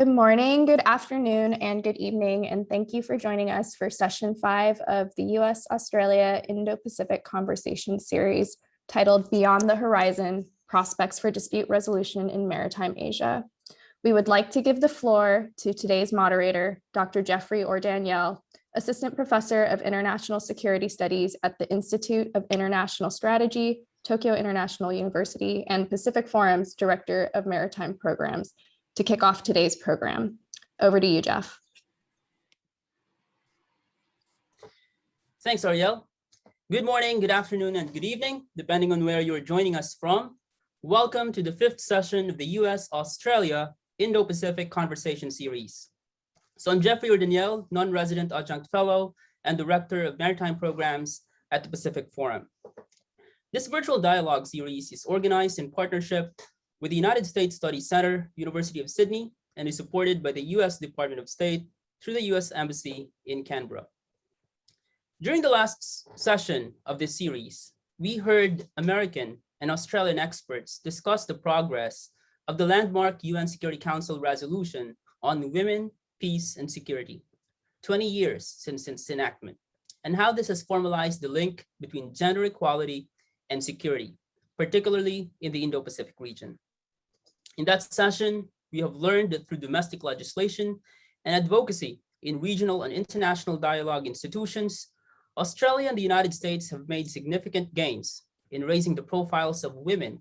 Good morning, good afternoon, and good evening, and thank you for joining us for session 5 of the US-Australia Indo-Pacific Conversation Series titled Beyond the Horizon, Prospects for Dispute Resolution in Maritime Asia. We would like to give the floor to today's moderator, Dr. Jeffrey or Danielle, Assistant Professor of International Security Studies at the Institute of International Strategy, Tokyo International University, and Pacific Forum's Director of Maritime Programs, to kick off today's program. Over to you, Jeff. Thanks, Ariel. Good morning, good afternoon, and good evening, depending on where you're joining us from. Welcome to the 5th session of the US-Australia Indo-Pacific Conversation Series. So I'm Jeffrey or Danielle, non-resident adjunct fellow and director of maritime programs at the Pacific Forum. This virtual dialogue series is organized in partnership with the United States Studies Center, University of Sydney, and is supported by the US Department of State through the US Embassy in Canberra. During the last session of this series, we heard American and Australian experts discuss the progress of the landmark UN Security Council resolution on women, peace, and security, 20 years since its enactment, and how this has formalized the link between gender equality and security, particularly in the Indo-Pacific region. In that session, we have learned that through domestic legislation and advocacy in regional and international dialogue institutions, Australia and the United States have made significant gains in raising the profiles of women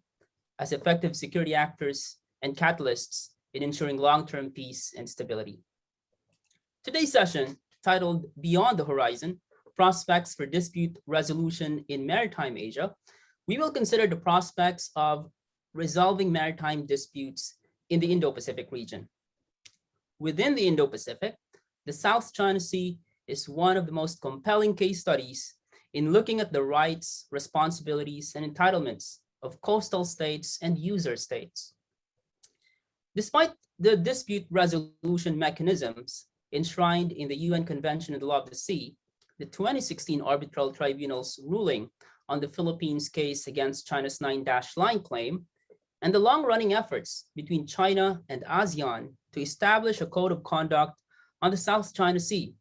as effective security actors and catalysts in ensuring long-term peace and stability. Today's session, titled Beyond the Horizon, Prospects for Dispute Resolution in Maritime Asia, we will consider the prospects of resolving maritime disputes in the Indo-Pacific region. Within the Indo-Pacific, the South China Sea is one of the most compelling case studies in looking at the rights, responsibilities, and entitlements of coastal states and user states. Despite the dispute resolution mechanisms enshrined in the UN Convention on the Law of the Sea, the 2016 Arbitral Tribunal's ruling on the Philippines case against China's 9-line claim, and the long-running efforts between China and ASEAN to establish a code of conduct on the South China Sea,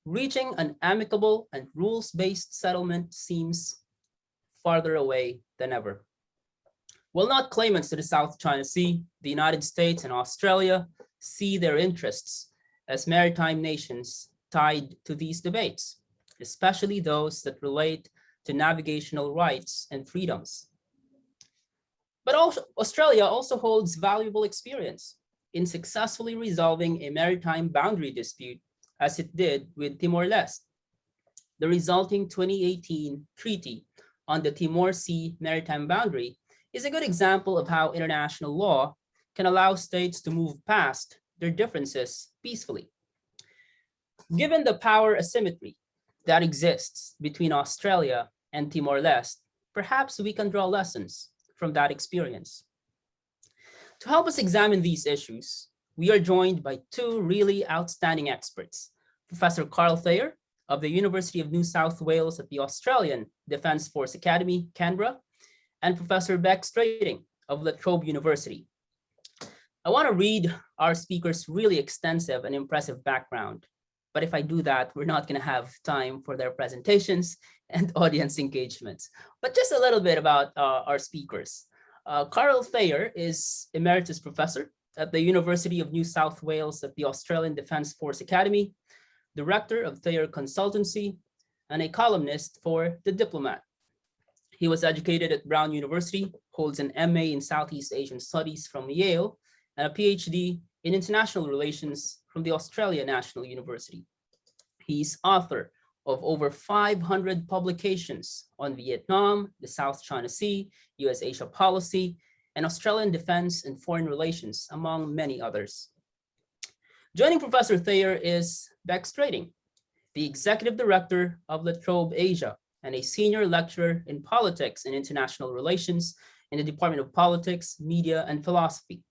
reaching an amicable and rules-based settlement seems farther away than ever. While not claimants to the South China Sea, the United States and Australia see their interests as maritime nations tied to these debates, especially those that relate to navigational rights and freedoms. But Australia also holds valuable experience in successfully resolving a maritime boundary dispute, as it did with Timor-Leste. The resulting 2018 treaty on the Timor Sea maritime boundary is a good example of how international law can allow states to move past their differences peacefully. Given the power asymmetry that exists between Australia and Timor-Leste, perhaps we can draw lessons from that experience. To help us examine these issues, we are joined by two really outstanding experts, Professor Carl Thayer of the University of New South Wales at the Australian Defence Force Academy, Canberra, and Professor Beck Strating of La Trobe University. I want to read our speakers' really extensive and impressive background, but if I do that, we're not going to have time for their presentations and audience engagements. But just a little bit about our speakers. Carl Thayer is Emeritus Professor at the University of New South Wales at the Australian Defence Force Academy, Director of Thayer Consultancy, and a columnist for The Diplomat. He was educated at Brown University, holds an MA in Southeast Asian Studies from Yale, and a PhD in International Relations from the Australian National University. He's author of over 500 publications on Vietnam, the South China Sea, US-Asia policy, and Australian defense and foreign relations, among many others. Joining Professor Thayer is Beck Strating, the Executive Director of La Trobe Asia and a Senior Lecturer in Politics and International Relations in the Department of Politics, Media, and Philosophy.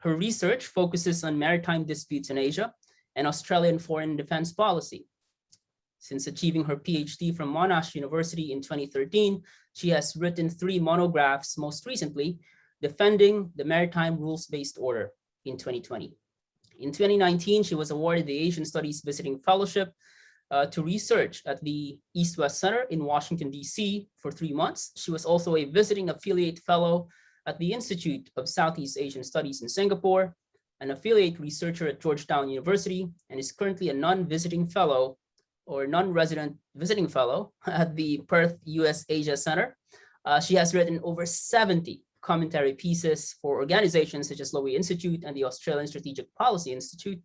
Her research focuses on maritime disputes in Asia and Australian foreign and defense policy. Since achieving her PhD from Monash University in 2013, she has written 3 monographs, most recently, Defending the Maritime Rules-Based Order in 2020. In 2019, she was awarded the Asian Studies Visiting Fellowship to research at the East-West Center in Washington, D.C. for 3 months. She was also a visiting affiliate fellow at the Institute of Southeast Asian Studies in Singapore, an affiliate researcher at Georgetown University, and is currently a non-visiting fellow or non-resident visiting fellow at the Perth US Asia Center. She has written over 70 commentary pieces for organizations such as Lowy Institute and the Australian Strategic Policy Institute,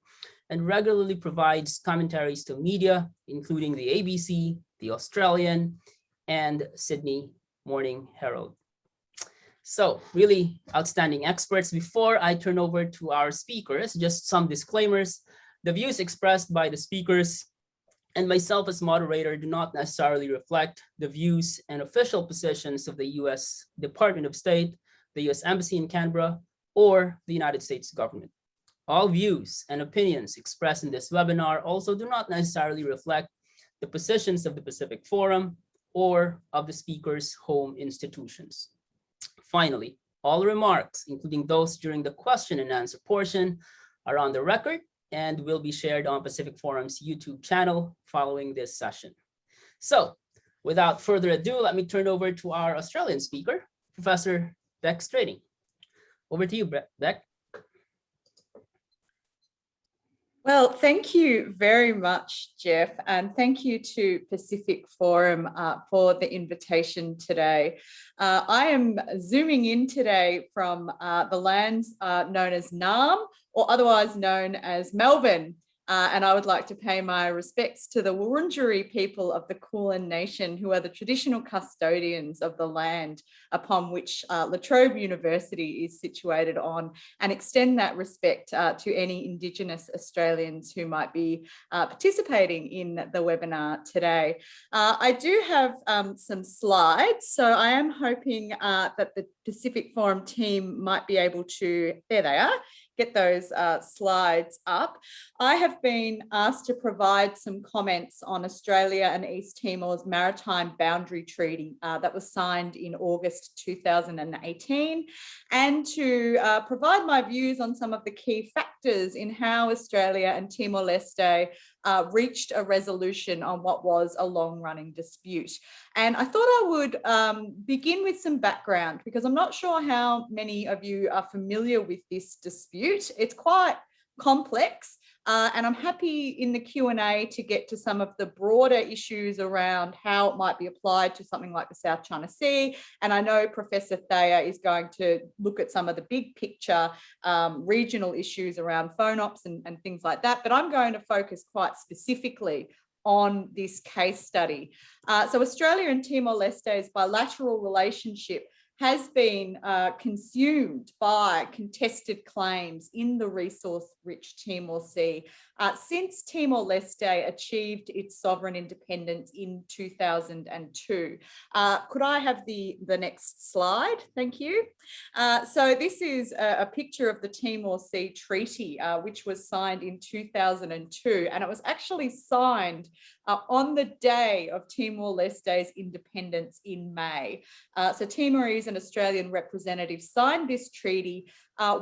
and regularly provides commentaries to media, including the ABC, the Australian, and Sydney Morning Herald. So really outstanding experts. Before I turn over to our speakers, just some disclaimers. The views expressed by the speakers and myself as moderator do not necessarily reflect the views and official positions of the US Department of State, the US Embassy in Canberra, or the United States government. All views and opinions expressed in this webinar also do not necessarily reflect the positions of the Pacific Forum or of the speaker's home institutions. Finally, all remarks, including those during the question and answer portion, are on the record and will be shared on Pacific Forum's YouTube channel following this session. So without further ado, let me turn over to our Australian speaker, Professor Beck Strading. Over to you, Beck. Well, thank you very much, Jeff, and thank you to Pacific Forum for the invitation today. I am zooming in today from the lands known as Nam, or otherwise known as Melbourne. And I would like to pay my respects to the Wurundjeri people of the Kulin Nation, who are the traditional custodians of the land upon which La Trobe University is situated on, and extend that respect to any Indigenous Australians who might be participating in the webinar today. I do have some slides, so I am hoping that the Pacific Forum team might be able to, there they are, get those slides up. I have been asked to provide some comments on Australia and East Timor's Maritime Boundary Treaty that was signed in August 2018, and to provide my views on some of the key factors in how Australia and Timor-Leste reached a resolution on what was a long-running dispute. And I thought I would begin with some background, because I'm not sure how many of you are familiar with this dispute. It's quite complex, and I'm happy in the Q&A to get to some of the broader issues around how it might be applied to something like the South China Sea. And I know Professor Thayer is going to look at some of the big picture regional issues around FONOPS and things like that. But I'm going to focus quite specifically on this case study. So Australia and Timor-Leste's bilateral relationship has been consumed by contested claims in the resource-rich Timor Sea since Timor-Leste achieved its sovereign independence in 2002. Could I have the next slide? Thank you. So this is a picture of the Timor Sea Treaty, which was signed in 2002, and it was actually signed on the day of Timor-Leste's independence in May. So Timorese and Australian representatives signed this treaty,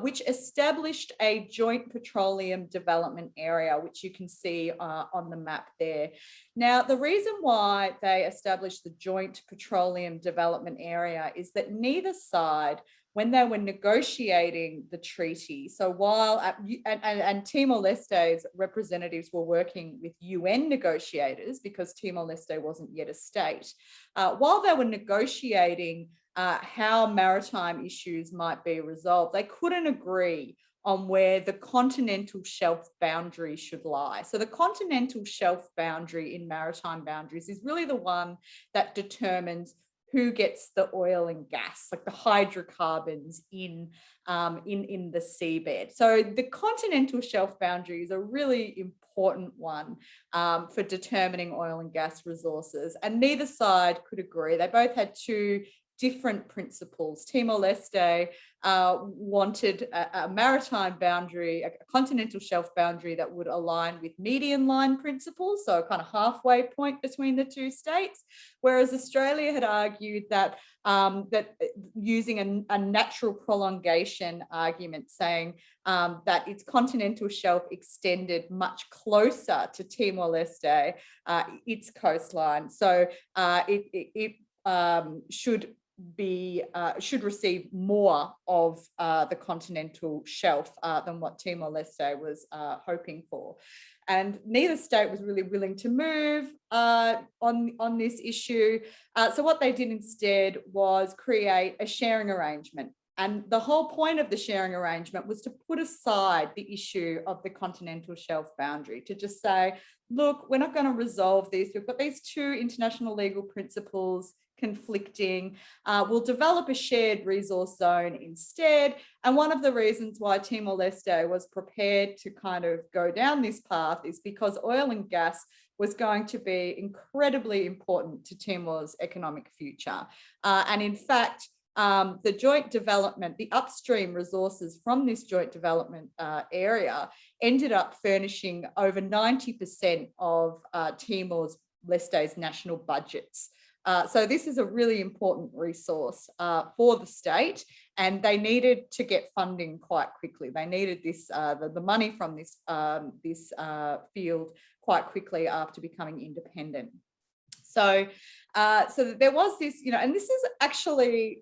which established a joint petroleum development area, which you can see on the map there. Now, the reason why they established the joint petroleum development area is that neither side, when they were negotiating the treaty, so while and Timor-Leste's representatives were working with UN negotiators because Timor-Leste wasn't yet a state, while they were negotiating how maritime issues might be resolved, they couldn't agree on where the continental shelf boundary should lie. So the continental shelf boundary in maritime boundaries is really the one that determines who gets the oil and gas, like the hydrocarbons in the seabed. So the continental shelf boundary is a really important one for determining oil and gas resources, and neither side could agree. They both had two different principles. Timor-Leste wanted a maritime boundary, a continental shelf boundary that would align with median line principles, so a kind of halfway point between the two states, whereas Australia had argued that using a natural prolongation argument, saying that its continental shelf extended much closer to Timor-Leste, its coastline, so it should receive more of the continental shelf than what Timor-Leste was hoping for. And neither state was really willing to move on this issue. So what they did instead was create a sharing arrangement. And the whole point of the sharing arrangement was to put aside the issue of the continental shelf boundary, to just say, look, we're not going to resolve this. We've got these two international legal principles conflicting. We'll develop a shared resource zone instead. And one of the reasons why Timor-Leste was prepared to kind of go down this path is because oil and gas was going to be incredibly important to Timor's economic future. And in fact, the joint development, the upstream resources from this joint development area ended up furnishing over 90% of Timor-Leste's national budgets. So this is a really important resource for the state, and they needed to get funding quite quickly. They needed this the money from this field quite quickly after becoming independent. So there was this, and this is actually,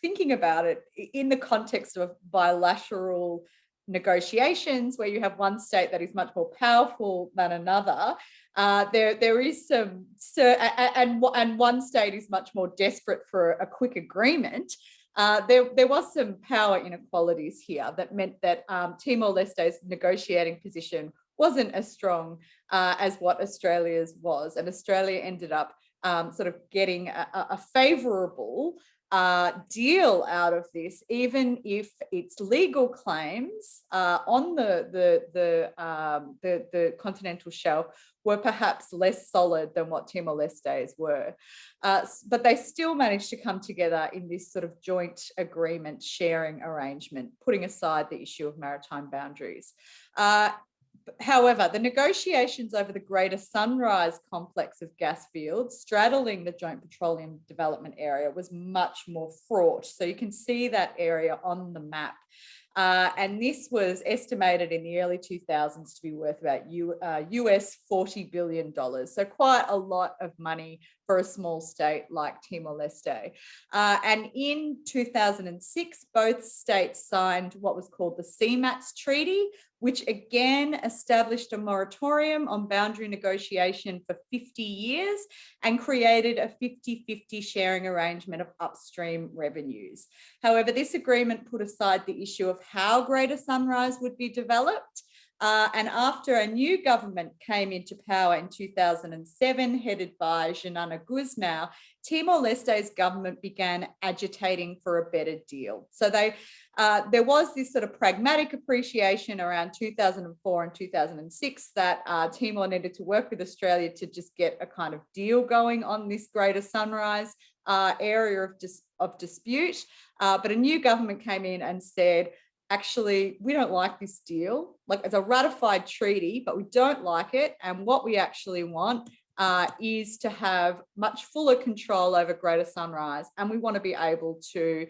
thinking about it in the context of bilateral negotiations where you have one state that is much more powerful than another. There is some, and one state is much more desperate for a quick agreement. There was some power inequalities here that meant that Timor-Leste's negotiating position wasn't as strong as what Australia's was, and Australia ended up sort of getting a favourable deal out of this, even if its legal claims on the continental shelf were perhaps less solid than what Timor-Leste's were. But they still managed to come together in this sort of joint agreement sharing arrangement, putting aside the issue of maritime boundaries. However, the negotiations over the Greater Sunrise complex of gas fields straddling the Joint Petroleum Development Area was much more fraught. So you can see that area on the map. And this was estimated in the early 2000s to be worth about US $40 billion. So quite a lot of money for a small state like Timor-Leste. And in 2006, both states signed what was called the CMATS Treaty, which again established a moratorium on boundary negotiation for 50 years and created a 50-50 sharing arrangement of upstream revenues. However, this agreement put aside the issue of how Greater Sunrise would be developed. And after a new government came into power in 2007, headed by Xanana Gusmao, Timor-Leste's government began agitating for a better deal. So there was this sort of pragmatic appreciation around 2004 and 2006 that Timor needed to work with Australia to just get a kind of deal going on this Greater Sunrise area of dispute. But a new government came in and said, actually, we don't like this deal. Like, it's a ratified treaty, but we don't like it. And what we actually want is to have much fuller control over Greater Sunrise. And we want to be able to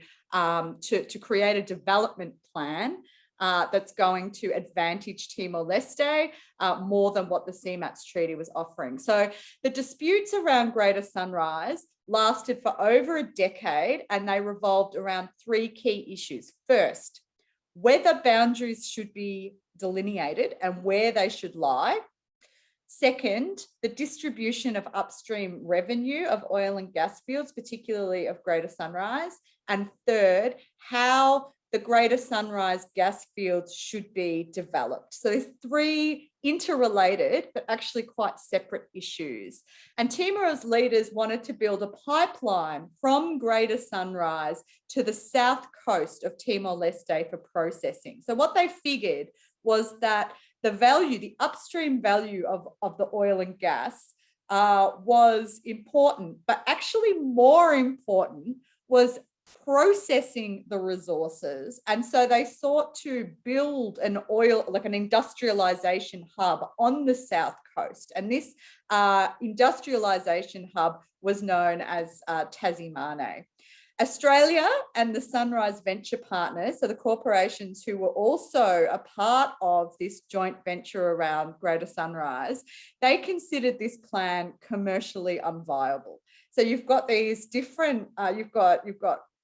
create a development plan that's going to advantage Timor-Leste more than what the CMATS Treaty was offering. So the disputes around Greater Sunrise lasted for over a decade, and they revolved around three key issues. First, whether boundaries should be delineated and where they should lie. Second, the distribution of upstream revenue of oil and gas fields, particularly of Greater Sunrise. And third, how the Greater Sunrise gas fields should be developed. So there's three interrelated, but actually quite separate issues. And Timor's leaders wanted to build a pipeline from Greater Sunrise to the south coast of Timor-Leste for processing. So what they figured was that the value, the upstream value of the oil and gas was important, but actually more important was processing the resources. And so they sought to build an industrialization hub on the south coast. And this industrialization hub was known as Tasmania. Australia and the Sunrise Venture Partners, so the corporations who were also a part of this joint venture around Greater Sunrise, they considered this plan commercially unviable. So you've got these different, you've got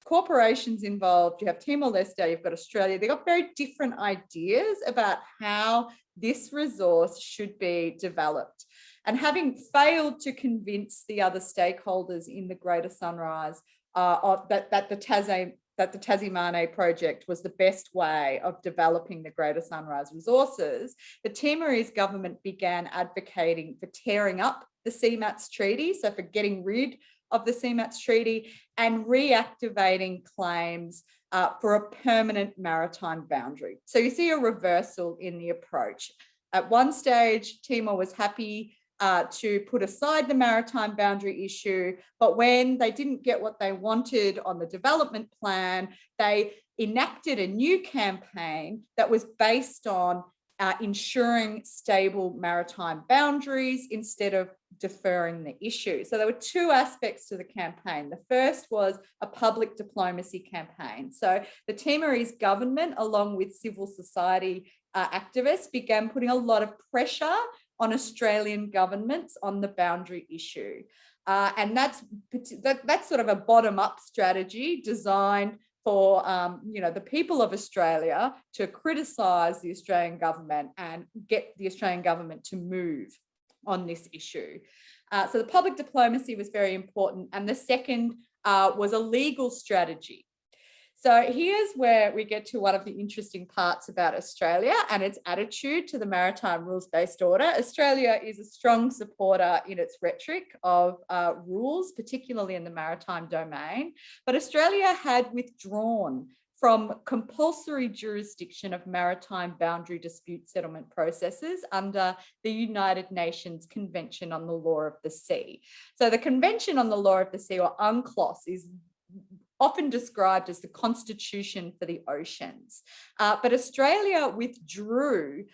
corporations involved, you have Timor-Leste, you've got Australia, they've got very different ideas about how this resource should be developed. And having failed to convince the other stakeholders in the Greater Sunrise that the Tasmania project was the best way of developing the Greater Sunrise resources, the Timorese government began advocating for tearing up the CMATS treaty, so for getting rid of the CMATS treaty and reactivating claims for a permanent maritime boundary. So you see a reversal in the approach. At one stage, Timor was happy to put aside the maritime boundary issue, but when they didn't get what they wanted on the development plan, they enacted a new campaign that was based on ensuring stable maritime boundaries instead of deferring the issue. So there were two aspects to the campaign. The first was a public diplomacy campaign. So the Timorese government, along with civil society activists, began putting a lot of pressure on Australian governments on the boundary issue. And that's sort of a bottom-up strategy designed for the people of Australia to criticise the Australian government and get the Australian government to move on this issue. So the public diplomacy was very important. And the second was a legal strategy. So here's where we get to one of the interesting parts about Australia and its attitude to the Maritime Rules-Based Order. Australia is a strong supporter in its rhetoric of rules, particularly in the maritime domain, but Australia had withdrawn from compulsory jurisdiction of maritime boundary dispute settlement processes under the United Nations Convention on the Law of the Sea. So the Convention on the Law of the Sea, or Unclass, is often described as the constitution for the oceans. But Australia withdrew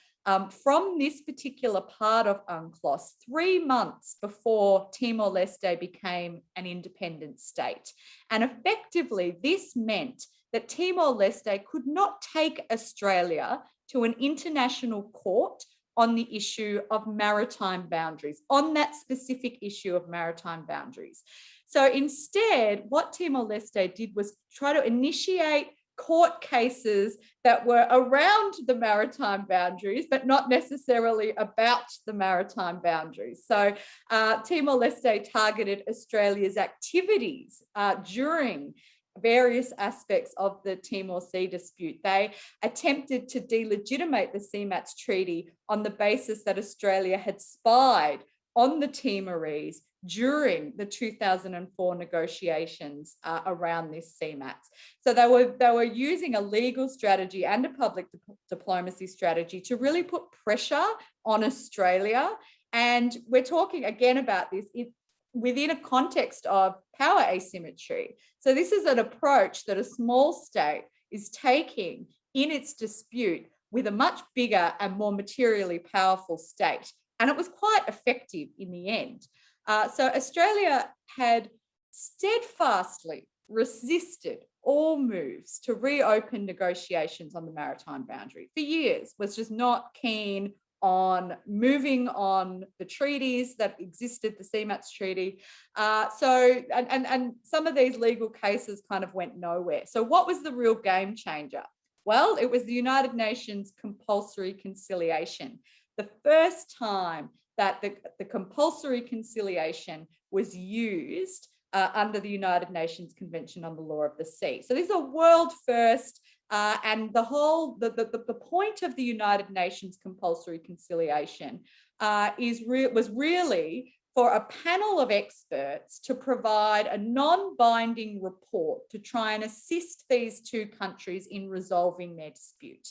from this particular part of Unclass 3 months before Timor-Leste became an independent state. And effectively, this meant that Timor-Leste could not take Australia to an international court on the issue of maritime boundaries, on that specific issue of maritime boundaries. So instead, what Timor-Leste did was try to initiate court cases that were around the maritime boundaries, but not necessarily about the maritime boundaries. So Timor-Leste targeted Australia's activities during various aspects of the Timor Sea dispute. They attempted to delegitimate the CMATS treaty on the basis that Australia had spied on the Timorese during the 2004 negotiations around this CMATS. So they were using a legal strategy and a public diplomacy strategy to really put pressure on Australia. And we're talking again about this within a context of power asymmetry. So this is an approach that a small state is taking in its dispute with a much bigger and more materially powerful state. And it was quite effective in the end. So Australia had steadfastly resisted all moves to reopen negotiations on the maritime boundary for years, was just not keen on moving on the treaties that existed, the CMATS treaty. And some of these legal cases kind of went nowhere. So what was the real game changer? Well, it was the United Nations compulsory conciliation. The first time that the compulsory conciliation was used under the United Nations Convention on the Law of the Sea. So this is a world first, and the point of the United Nations compulsory conciliation was really for a panel of experts to provide a non-binding report to try and assist these two countries in resolving their dispute.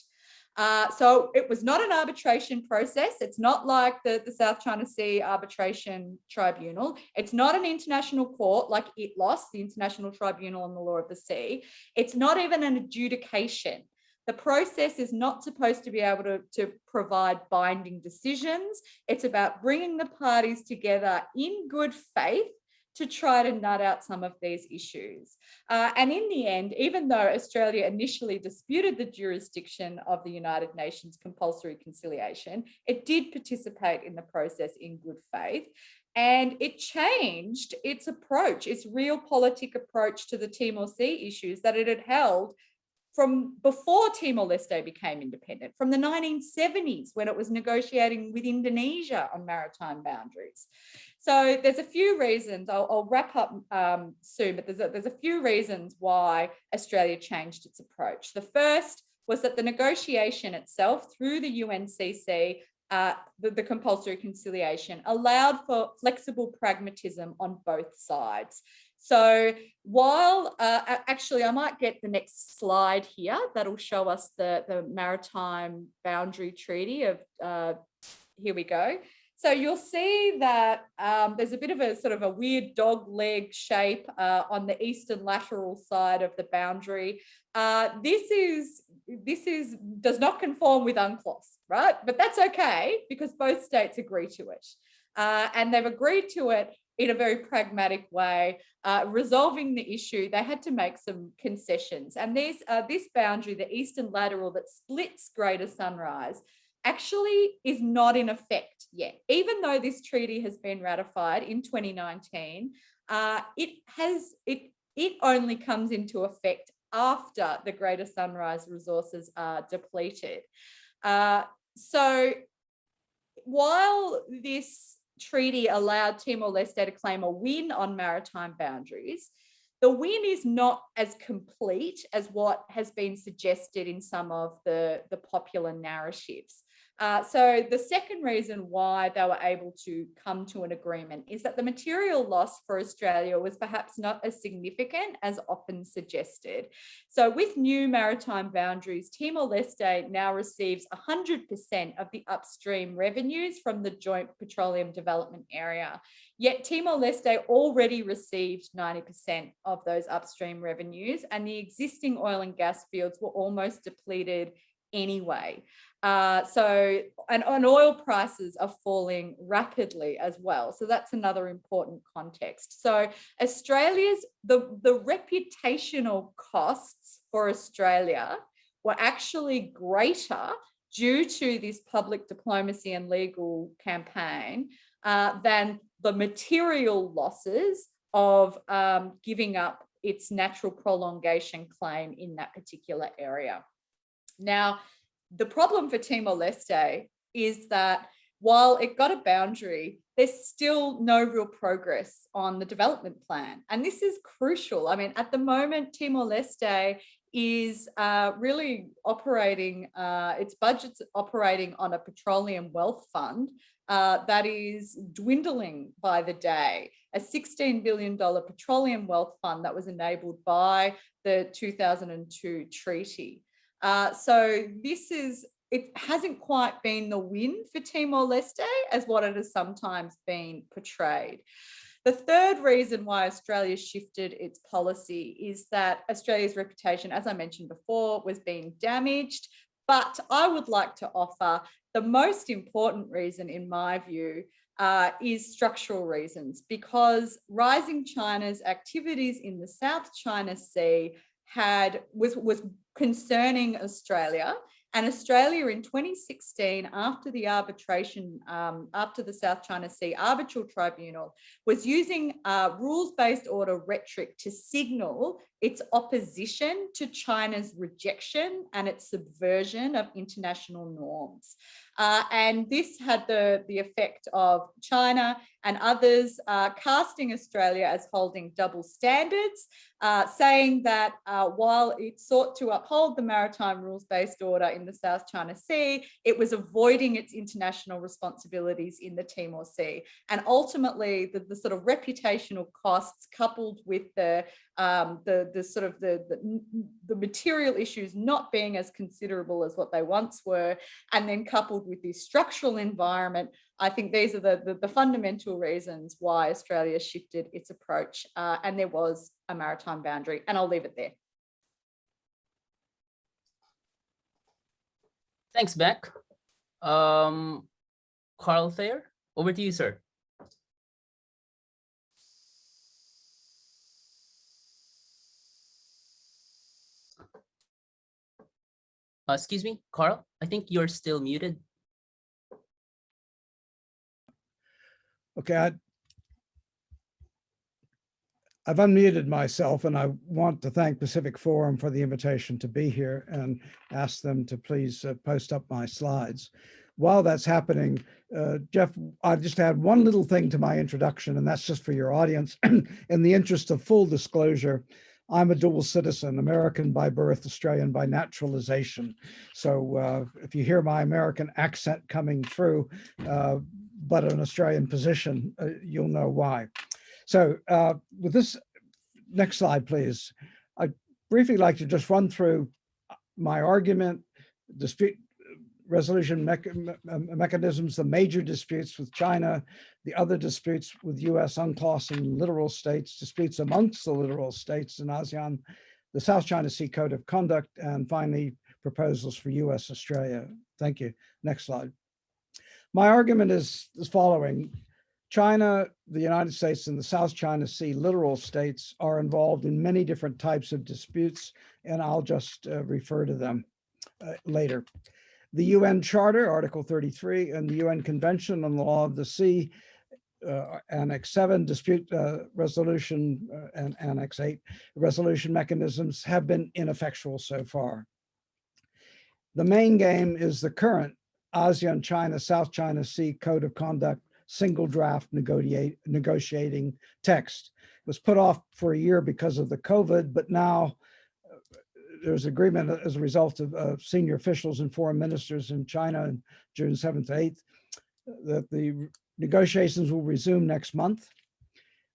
So it was not an arbitration process. It's not like the South China Sea Arbitration Tribunal. It's not an international court like ITLOS, the International Tribunal on the Law of the Sea. It's not even an adjudication. The process is not supposed to be able to provide binding decisions. It's about bringing the parties together in good faith to try to nut out some of these issues. And in the end, even though Australia initially disputed the jurisdiction of the United Nations compulsory conciliation, it did participate in the process in good faith. And it changed its approach, its realpolitik approach to the Timor Sea issues that it had held from before Timor-Leste became independent, from the 1970s when it was negotiating with Indonesia on maritime boundaries. So there's a few reasons, I'll wrap up soon, but there's a few reasons why Australia changed its approach. The first was that the negotiation itself through the UNCC, the compulsory conciliation, allowed for flexible pragmatism on both sides. So while, actually, I might get the next slide here that'll show us the Maritime Boundary Treaty of, here we go. So you'll see that there's a bit of a sort of a weird dog leg shape on the eastern lateral side of the boundary. This does not conform with Unclass, right? But that's okay because both states agree to it. And they've agreed to it in a very pragmatic way, resolving the issue. They had to make some concessions. And this boundary, the eastern lateral that splits Greater Sunrise, actually is not in effect yet. Even though this treaty has been ratified in 2019, it only comes into effect after the Greater Sunrise resources are depleted. So while this treaty allowed Timor-Leste to claim a win on maritime boundaries, the win is not as complete as what has been suggested in some of the popular narratives. So the second reason why they were able to come to an agreement is that the material loss for Australia was perhaps not as significant as often suggested. So with new maritime boundaries, Timor-Leste now receives 100% of the upstream revenues from the Joint Petroleum Development Area. Yet Timor-Leste already received 90% of those upstream revenues, and the existing oil and gas fields were almost depleted anyway. And oil prices are falling rapidly as well. So that's another important context. So Australia's, the reputational costs for Australia were actually greater due to this public diplomacy and legal campaign than the material losses of giving up its natural prolongation claim in that particular area. Now, the problem for Timor-Leste is that while it got a boundary, there's still no real progress on the development plan. And this is crucial. I mean, at the moment, Timor-Leste is really operating, its budget's operating on a petroleum wealth fund that is dwindling by the day. A $16 billion petroleum wealth fund that was enabled by the 2002 treaty. So it hasn't quite been the win for Timor-Leste as what it has sometimes been portrayed. The third reason why Australia shifted its policy is that Australia's reputation, as I mentioned before, was being damaged. But I would like to offer the most important reason, in my view, is structural reasons, because rising China's activities in the South China Sea was concerning Australia. And Australia in 2016, after the arbitration, after the South China Sea Arbitral Tribunal, was using rules-based order rhetoric to signal its opposition to China's rejection and its subversion of international norms. And this had the effect of China and others casting Australia as holding double standards, saying that while it sought to uphold the maritime rules-based order in the South China Sea, it was avoiding its international responsibilities in the Timor Sea. And ultimately, the sort of reputational costs coupled with the the material issues not being as considerable as what they once were, and then coupled with the structural environment, I think these are the fundamental reasons why Australia shifted its approach, and there was a maritime boundary, and I'll leave it there. Thanks, Beck. Carl Thayer, over to you, sir. Excuse me, Carl, I think you're still muted. Okay, I've unmuted myself, and I want to thank Pacific Forum for the invitation to be here and ask them to please post up my slides. While that's happening, Jeff, I just add one little thing to my introduction, and that's just for your audience. In the interest of full disclosure, I'm a dual citizen, American by birth, Australian by naturalization. So if you hear my American accent coming through, but an Australian position, you'll know why. So with this, next slide, please. I'd briefly like to just run through my argument, dispute resolution mechanisms, the major disputes with China, the other disputes with US UNCLAS and littoral states, disputes amongst the littoral states in ASEAN, the South China Sea Code of Conduct, and finally, proposals for US Australia. Thank you. Next slide. My argument is the following. China, the United States, and the South China Sea littoral states are involved in many different types of disputes, and I'll just refer to them later. The UN Charter, Article 33, and the UN Convention on the Law of the Sea, Annex 7, dispute resolution, and Annex 8, resolution mechanisms have been ineffectual so far. The main game is the current ASEAN China, South China Sea Code of Conduct single draft negotiating text. It was put off for a year because of the COVID, but now there's agreement as a result of senior officials and foreign ministers in China on June 7th to 8th that the negotiations will resume next month.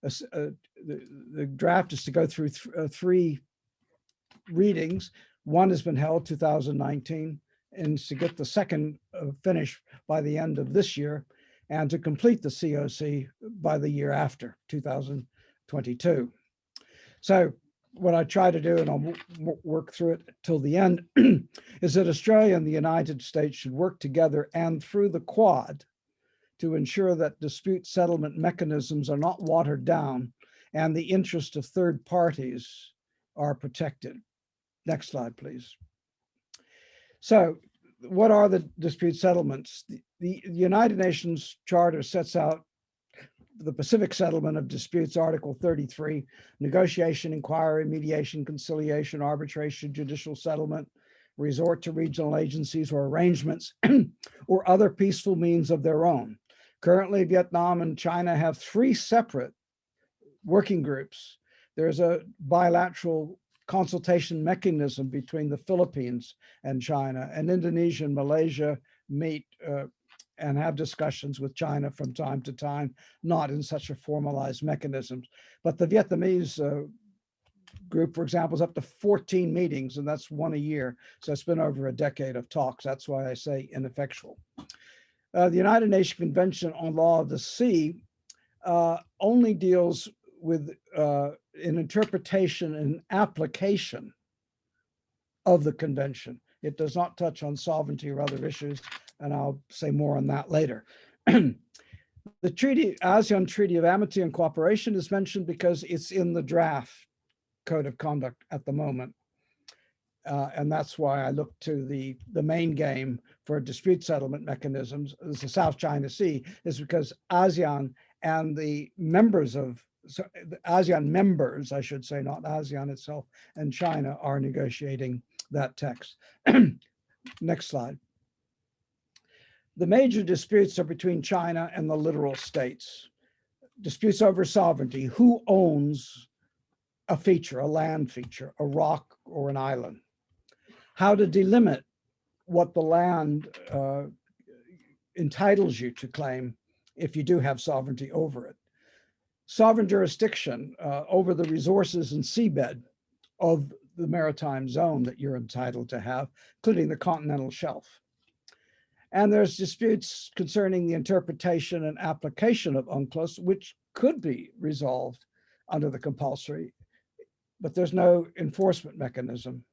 The draft is to go through three readings. One has been held 2019, and to get the second finished by the end of this year, and to complete the COC by the year after, 2022. So what I try to do, and I'll work through it till the end, is that Australia and the United States should work together and through the Quad to ensure that dispute settlement mechanisms are not watered down and the interest of third parties are protected. Next slide, please. So what are the dispute settlements? The United Nations Charter sets out the Pacific Settlement of Disputes, Article 33, negotiation, inquiry, mediation, conciliation, arbitration, judicial settlement, resort to regional agencies or arrangements, or other peaceful means of their own. Currently, Vietnam and China have 3 separate working groups. There's a bilateral consultation mechanism between the Philippines and China, and Indonesia and Malaysia meet and have discussions with China from time to time, not in such a formalized mechanism. But the Vietnamese group, for example, is up to 14 meetings, and that's 1 a year. So it's been over a decade of talks. That's why I say ineffectual. The United Nations Convention on Law of the Sea only deals with an interpretation and application of the convention. It does not touch on sovereignty or other issues, and I'll say more on that later. The treaty, ASEAN Treaty of Amity and Cooperation is mentioned because it's in the draft code of conduct at the moment. And that's why I look to the main game for dispute settlement mechanisms is the South China Sea, is because ASEAN and the members of, the ASEAN members, I should say, not ASEAN itself, and China are negotiating that text. Next slide. The major disputes are between China and the littoral states. Disputes over sovereignty. Who owns a feature, a land feature, a rock or an island? How to delimit what the land entitles you to claim if you do have sovereignty over it. Sovereign jurisdiction over the resources and seabed of the maritime zone that you're entitled to have, including the continental shelf. And there's disputes concerning the interpretation and application of Unclass, which could be resolved under the compulsory, but there's no enforcement mechanism.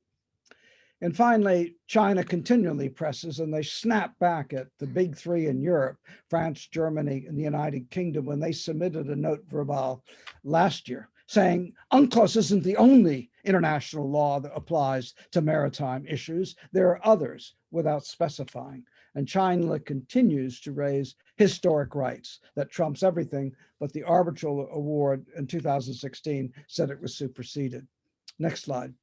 And finally, China continually presses, and they snap back at the big three in Europe, France, Germany, and the United Kingdom, when they submitted a note verbal last year saying Unclass isn't the only international law that applies to maritime issues. There are others, without specifying. And China continues to raise historic rights that trumps everything, but the arbitral award in 2016 said it was superseded. Next slide.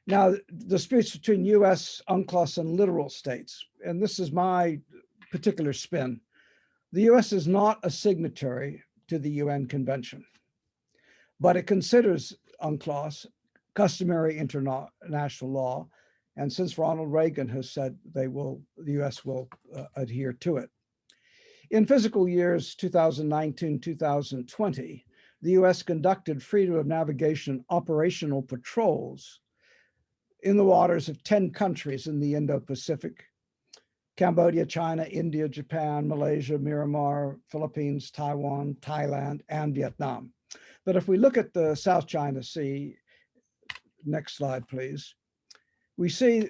Now, disputes between US, Unclass, and littoral states, and this is my particular spin. The US is not a signatory to the UN Convention, but it considers Unclass customary international law. And since Ronald Reagan has said the US will adhere to it. In fiscal years 2019-2020, the US conducted freedom of navigation operational patrols in the waters of 10 countries in the Indo-Pacific: Cambodia, China, India, Japan, Malaysia, Myanmar, Philippines, Taiwan, Thailand, and Vietnam. But if we look at the South China Sea, next slide, please, we see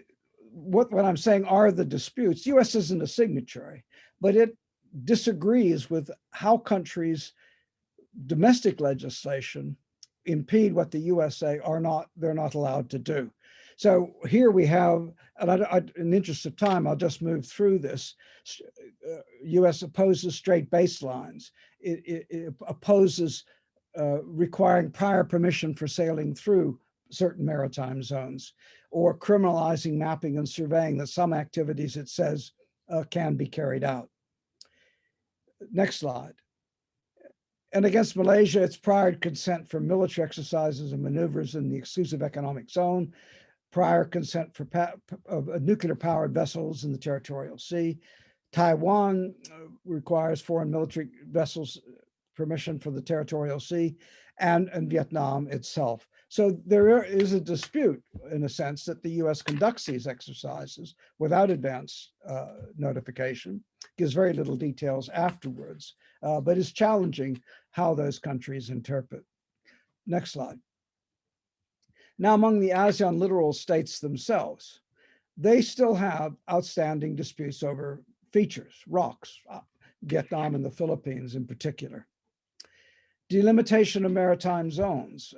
what I'm saying are the disputes. The US isn't a signatory, but it disagrees with how countries' domestic legislation impede what the USA they're not allowed to do. So here we have, and in the interest of time, I'll just move through this. US opposes straight baselines. It opposes requiring prior permission for sailing through certain maritime zones, or criminalizing mapping and surveying that some activities it says can be carried out. Next slide. And against Malaysia, it's prior consent for military exercises and maneuvers in the exclusive economic zone, prior consent for nuclear-powered vessels in the territorial sea. Taiwan requires foreign military vessels permission for the territorial sea, and Vietnam itself. So there is a dispute, in a sense, that the US conducts these exercises without advance notification, gives very little details afterwards, but is challenging how those countries interpret. Next slide. Now, among the ASEAN littoral states themselves, they still have outstanding disputes over features, rocks, Vietnam and the Philippines in particular. Delimitation of maritime zones,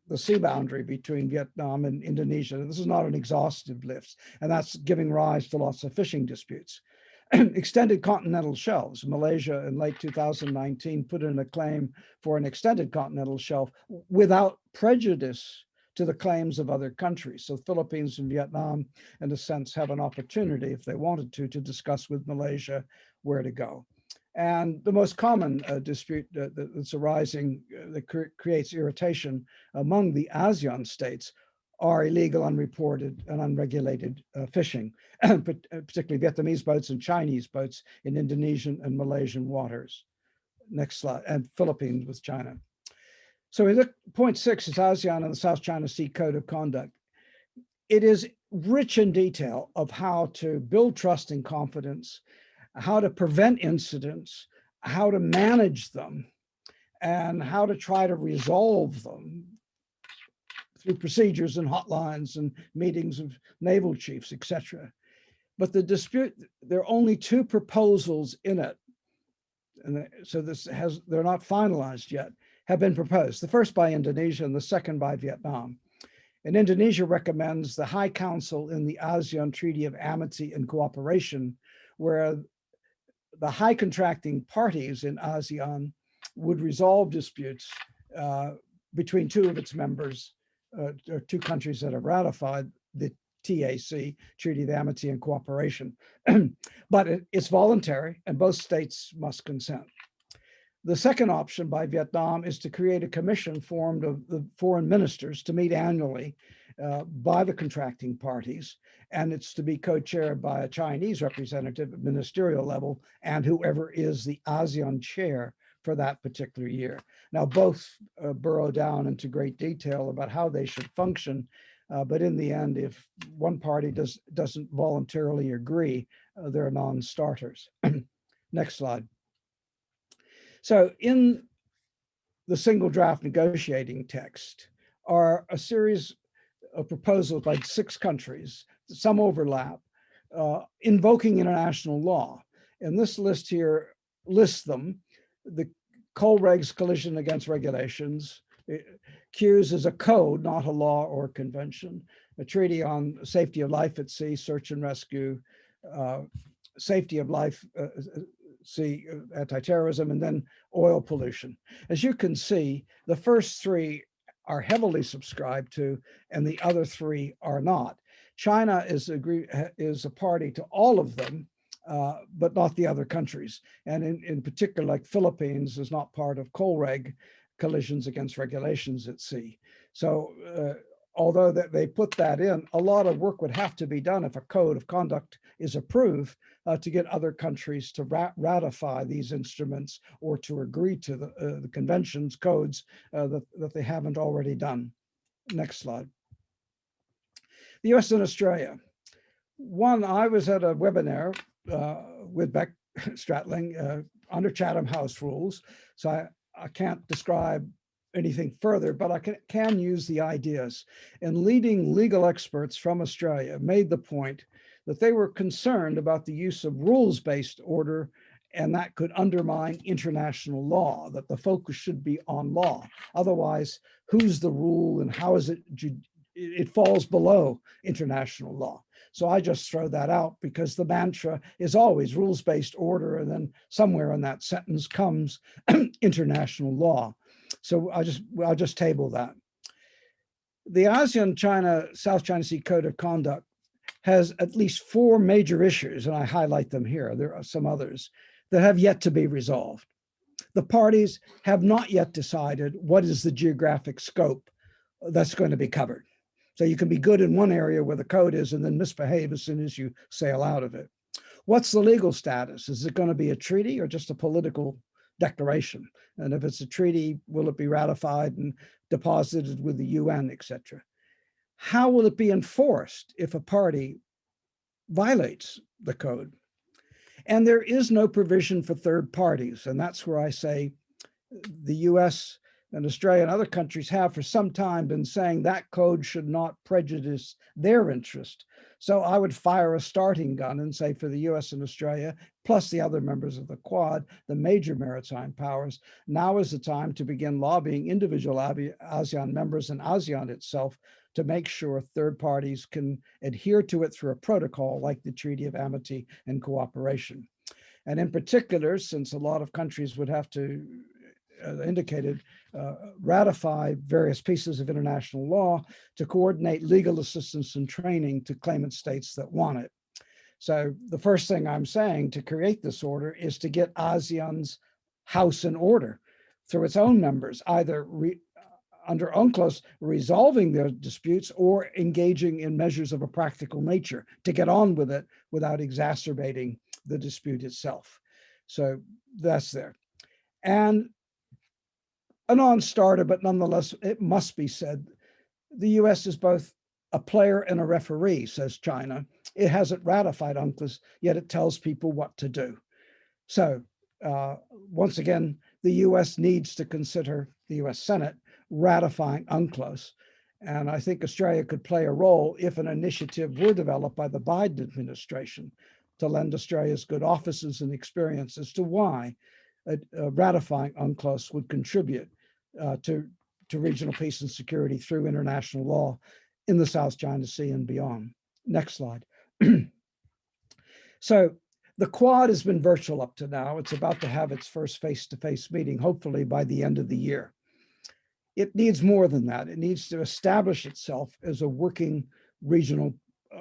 the sea boundary between Vietnam and Indonesia. This is not an exhaustive list, and that's giving rise to lots of fishing disputes. Extended continental shelves. Malaysia in late 2019 put in a claim for an extended continental shelf without prejudice to the claims of other countries. So Philippines and Vietnam, in a sense, have an opportunity, if they wanted to discuss with Malaysia where to go. And the most common dispute that's arising that creates irritation among the ASEAN states are illegal, unreported, and unregulated fishing, particularly Vietnamese boats and Chinese boats in Indonesian and Malaysian waters. Next slide, and Philippines with China. So we look, point 6 is ASEAN and the South China Sea Code of Conduct. It is rich in detail of how to build trust and confidence, how to prevent incidents, how to manage them, and how to try to resolve them through procedures and hotlines and meetings of naval chiefs, etc. But the dispute, there are only 2 proposals in it, and so they're not finalized yet, have been proposed. The first by Indonesia and the second by Vietnam. And Indonesia recommends the High Council in the ASEAN Treaty of Amity and Cooperation, where the high contracting parties in ASEAN would resolve disputes between 2 of its members, or 2 countries that have ratified the TAC, Treaty of Amity and Cooperation. But it's voluntary and both states must consent. The second option by Vietnam is to create a commission formed of the foreign ministers to meet annually by the contracting parties, and it's to be co-chaired by a Chinese representative at ministerial level and whoever is the ASEAN chair for that particular year. Now, both burrow down into great detail about how they should function, but in the end, if one party doesn't voluntarily agree, they're non-starters. Next slide. So in the single draft negotiating text are a series of proposals by 6 countries, some overlap, invoking international law. And this list here lists them. The COLREG's Collision Against Regulations. CUES is a code, not a law or convention. A treaty on safety of life at sea, search and rescue, safety of life, sea, anti-terrorism, and then oil pollution. As you can see, the first 3 are heavily subscribed to, and the other 3 are not. China is a party to all of them, but not the other countries. And in particular, like Philippines is not part of COLREG, Collisions Against Regulations at Sea. So although that they put that in, a lot of work would have to be done if a code of conduct is approved to get other countries to ratify these instruments or to agree to the conventions, codes that they haven't already done. Next slide. The US and Australia. One, I was at a webinar with Beck Stratling under Chatham House rules. So I can't describe anything further, but I can use the ideas. And leading legal experts from Australia made the point that they were concerned about the use of rules-based order, and that could undermine international law, that the focus should be on law. Otherwise, who's the rule and how is it falls below international law. So I just throw that out because the mantra is always rules-based order, and then somewhere in that sentence comes international law. So I'll just table that. The ASEAN South China Sea Code of Conduct has at least 4 major issues, and I highlight them here. There are some others that have yet to be resolved. The parties have not yet decided what is the geographic scope that's going to be covered. So you can be good in one area where the code is and then misbehave as soon as you sail out of it. What's the legal status? Is it going to be a treaty or just a political declaration? And if it's a treaty, will it be ratified and deposited with the UN, etc.? How will it be enforced if a party violates the code? And there is no provision for third parties. And that's where I say the US and Australia and other countries have for some time been saying that code should not prejudice their interest. So I would fire a starting gun and say for the US and Australia, plus the other members of the Quad, the major maritime powers, now is the time to begin lobbying individual ASEAN members and ASEAN itself to make sure third parties can adhere to it through a protocol like the Treaty of Amity and Cooperation. And in particular, since a lot of countries would have to, indicated, ratify various pieces of international law to coordinate legal assistance and training to claimant states that want it. So the first thing I'm saying to create this order is to get ASEAN's house in order through its own members, either under Unclass resolving their disputes or engaging in measures of a practical nature to get on with it without exacerbating the dispute itself. So that's there. And a non-starter, but nonetheless, it must be said, the US is both a player and a referee, says China. It hasn't ratified Unclass, yet it tells people what to do. So once again, the US needs to consider, the US Senate, ratifying Unclass. And I think Australia could play a role if an initiative were developed by the Biden administration to lend Australia's good offices and experience as to why ratifying Unclass would contribute to regional peace and security through international law in the South China Sea and beyond. Next slide. So the Quad has been virtual up to now. It's about to have its first face-to-face meeting, hopefully by the end of the year. It needs more than that. It needs to establish itself as a working regional,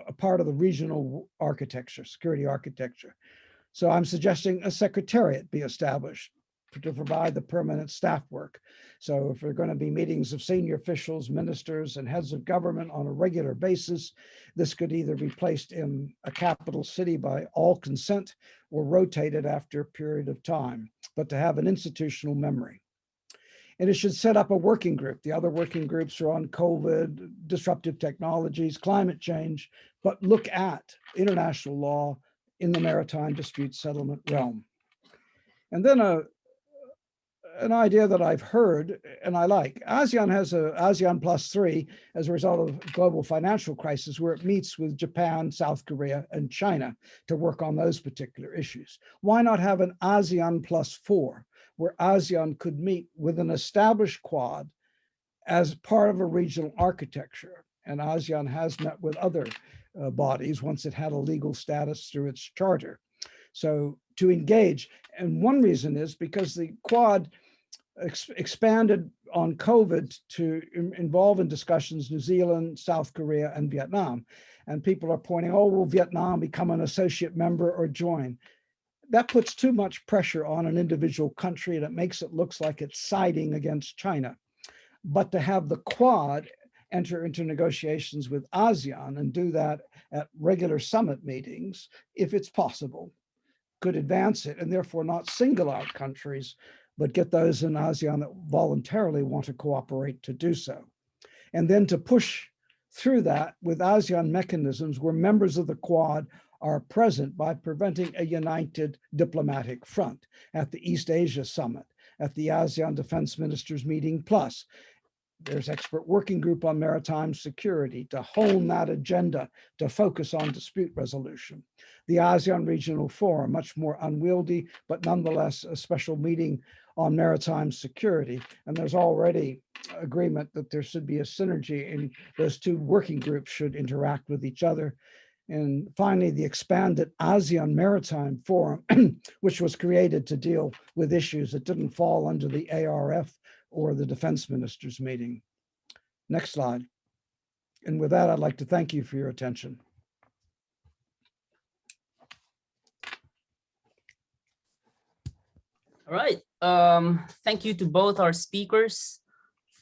a part of the regional architecture, security architecture. So I'm suggesting a secretariat be established. to provide the permanent staff work. So if there are going to be meetings of senior officials, ministers, and heads of government on a regular basis, this could either be placed in a capital city by all consent or rotated after a period of time, but to have an institutional memory. And it should set up a working group. The other working groups are on COVID, disruptive technologies, climate change, but look at international law in the maritime dispute settlement realm. And then an idea that I've heard and I like. ASEAN has a ASEAN +3 as a result of global financial crisis, where it meets with Japan, South Korea, and China to work on those particular issues. Why not have an ASEAN +4, where ASEAN could meet with an established Quad as part of a regional architecture? And ASEAN has met with other bodies once it had a legal status through its charter. So to engage, and one reason is because the Quad expanded on COVID to involve in discussions New Zealand, South Korea, and Vietnam. And people are pointing, oh, will Vietnam become an associate member or join? That puts too much pressure on an individual country, and it makes it look like it's siding against China. But to have the Quad enter into negotiations with ASEAN and do that at regular summit meetings, if it's possible, could advance it and therefore not single out countries, but get those in ASEAN that voluntarily want to cooperate to do so. And then to push through that with ASEAN mechanisms where members of the Quad are present by preventing a united diplomatic front at the East Asia Summit, at the ASEAN Defense Ministers Meeting Plus. There's expert working group on maritime security to hone that agenda to focus on dispute resolution. The ASEAN Regional Forum, much more unwieldy, but nonetheless a special meeting on maritime security. And there's already agreement that there should be a synergy and those two working groups should interact with each other. And finally, the expanded ASEAN Maritime Forum, which was created to deal with issues that didn't fall under the ARF or the defense ministers meeting. Next slide. And with that, I'd like to thank you for your attention. All right. Thank you to both our speakers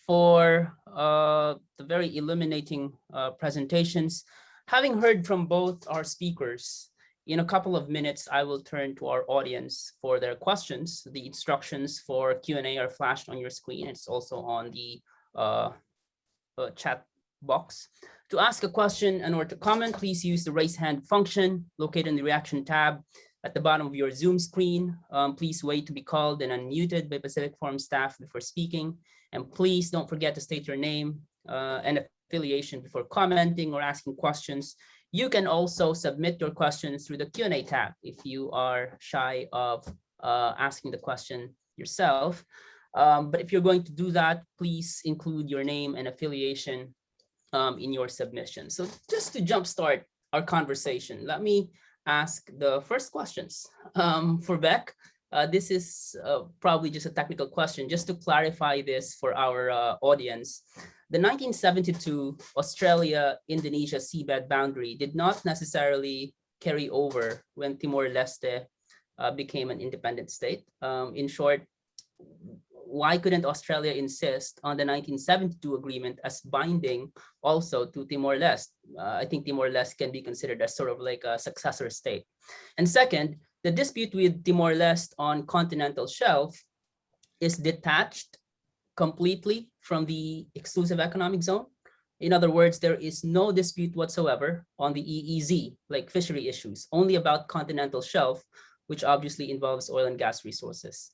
for the very illuminating presentations. Having heard from both our speakers, in a couple of minutes, I will turn to our audience for their questions. The instructions for Q&A are flashed on your screen. It's also on the chat box. To ask a question and or to comment, please use the raise hand function located in the reaction tab at the bottom of your Zoom screen. Please wait to be called and unmuted by Pacific Forum staff before speaking. And please don't forget to state your name and affiliation before commenting or asking questions. You can also submit your questions through the Q&A tab if you are shy of asking the question yourself. But if you're going to do that, please include your name and affiliation in your submission. So just to jumpstart our conversation, let me ask the first questions. For Beck, this is probably just a technical question, just to clarify this for our audience. The 1972 Australia-Indonesia seabed boundary did not necessarily carry over when Timor-Leste became an independent state. In short, why couldn't Australia insist on the 1972 agreement as binding also to Timor-Leste? I think Timor-Leste can be considered as sort of like a successor state. And second, the dispute with Timor-Leste on continental shelf is detached completely from the exclusive economic zone. In other words, there is no dispute whatsoever on the EEZ, like fishery issues, only about continental shelf, which obviously involves oil and gas resources.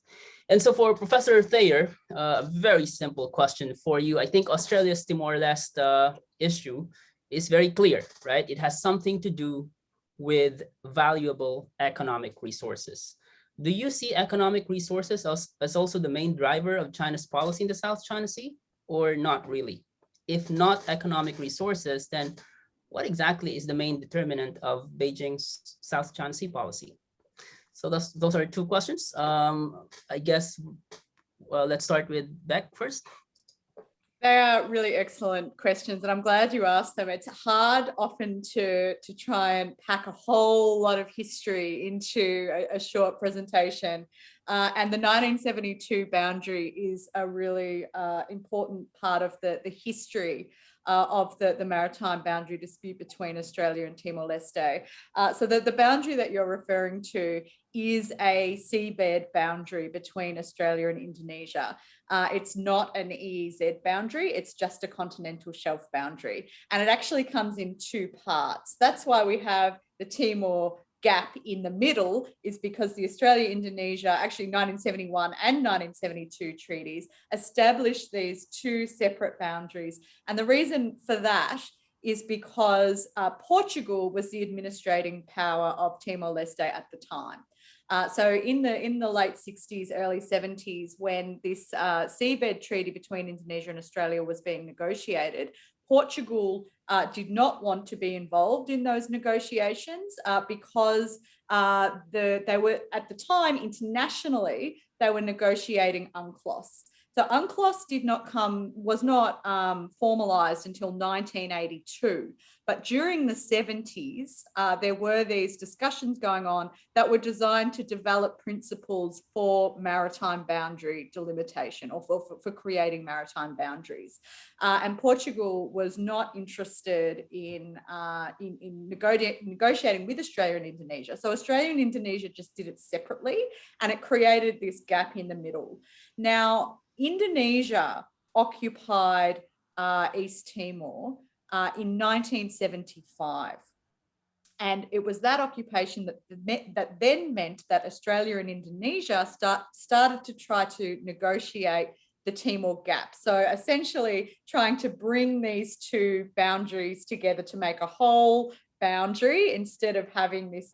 And so for Professor Thayer, a very simple question for you. I think Australia's Timor-Leste issue is very clear, right? It has something to do with valuable economic resources. Do you see economic resources as also the main driver of China's policy in the South China Sea, or not really? If not economic resources, then what exactly is the main determinant of Beijing's South China Sea policy? So those are two questions. I guess let's start with Beck first. They are really excellent questions, and I'm glad you asked them. It's hard often to try and pack a whole lot of history into a short presentation. And the 1972 boundary is a really important part of the history of the maritime boundary dispute between Australia and Timor-Leste. So the boundary that you're referring to is a seabed boundary between Australia and Indonesia. It's not an EEZ boundary, it's just a continental shelf boundary. And it actually comes in two parts. That's why we have the Timor gap in the middle, is because the Australia-Indonesia, actually 1971 and 1972 treaties established these two separate boundaries. And the reason for that is because Portugal was the administrating power of Timor-Leste at the time. So in the late 60s, early 70s, when this seabed treaty between Indonesia and Australia was being negotiated, Portugal did not want to be involved in those negotiations because they were, at the time, internationally, they were negotiating Unclass. So Unclass was not formalized until 1982. But during the 70s, there were these discussions going on that were designed to develop principles for maritime boundary delimitation, or for creating maritime boundaries. And Portugal was not interested in negotiating with Australia and Indonesia. So Australia and Indonesia just did it separately, and it created this gap in the middle. Now, Indonesia occupied East Timor in 1975. And it was that occupation that then meant that Australia and Indonesia started to try to negotiate the Timor gap. So essentially trying to bring these two boundaries together to make a whole boundary, instead of having this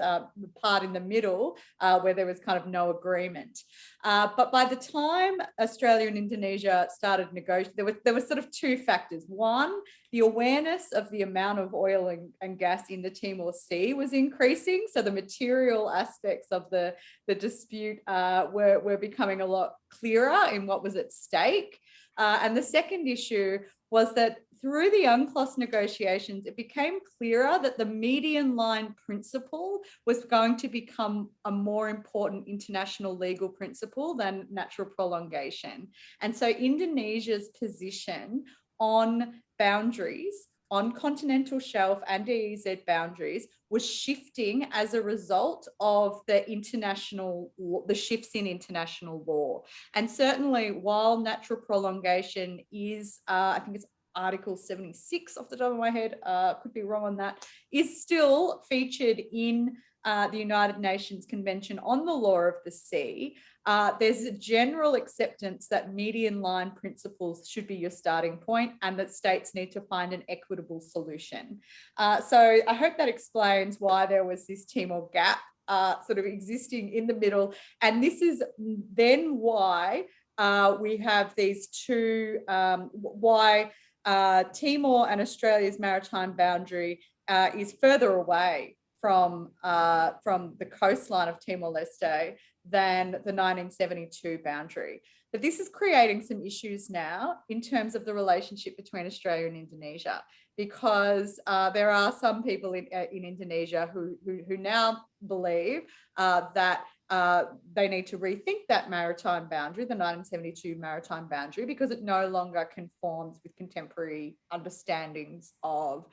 part in the middle where there was kind of no agreement. But by the time Australia and Indonesia started negotiating, there were sort of two factors. One, the awareness of the amount of oil and gas in the Timor Sea was increasing. So the material aspects of the dispute were becoming a lot clearer in what was at stake. And the second issue was that through the Unclass negotiations, it became clearer that the median line principle was going to become a more important international legal principle than natural prolongation. And so Indonesia's position on boundaries, on continental shelf and EEZ boundaries, was shifting as a result of the shifts in international law. And certainly, while natural prolongation is, I think it's Article 76 off the top of my head, could be wrong on that, is still featured in the United Nations Convention on the Law of the Sea. There's a general acceptance that median line principles should be your starting point, and that states need to find an equitable solution. So I hope that explains why there was this Timor gap sort of existing in the middle. And this is then why we have these two, why Timor and Australia's maritime boundary is further away from the coastline of Timor-Leste than the 1972 boundary. But this is creating some issues now in terms of the relationship between Australia and Indonesia, because there are some people in Indonesia who now believe that they need to rethink that maritime boundary, the 1972 maritime boundary, because it no longer conforms with contemporary understandings of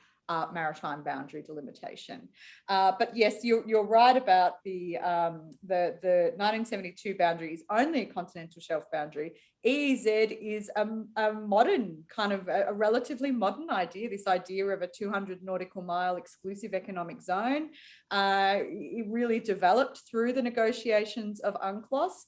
maritime boundary delimitation. But yes, you're right about the 1972 boundary is only a continental shelf boundary. EEZ is a modern, kind of a relatively modern idea, this idea of a 200 nautical mile exclusive economic zone. It really developed through the negotiations of Unclass.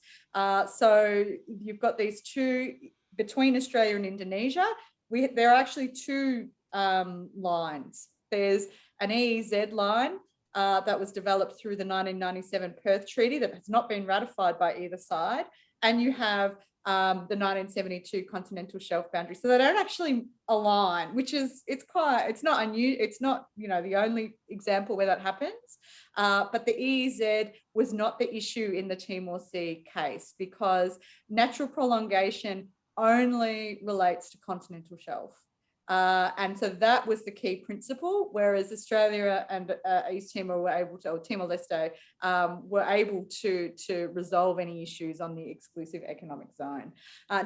So you've got these two, between Australia and Indonesia, there are actually two lines. There's an EEZ line that was developed through the 1997 Perth Treaty that has not been ratified by either side, and you have the 1972 continental shelf boundary. So they don't actually align, which is, it's not unusual. It's not, the only example where that happens. But the EEZ was not the issue in the Timor Sea case, because natural prolongation only relates to continental shelf. And so that was the key principle, whereas Australia and East Timor were able to, or Timor-Leste, were able to resolve any issues on the exclusive economic zone.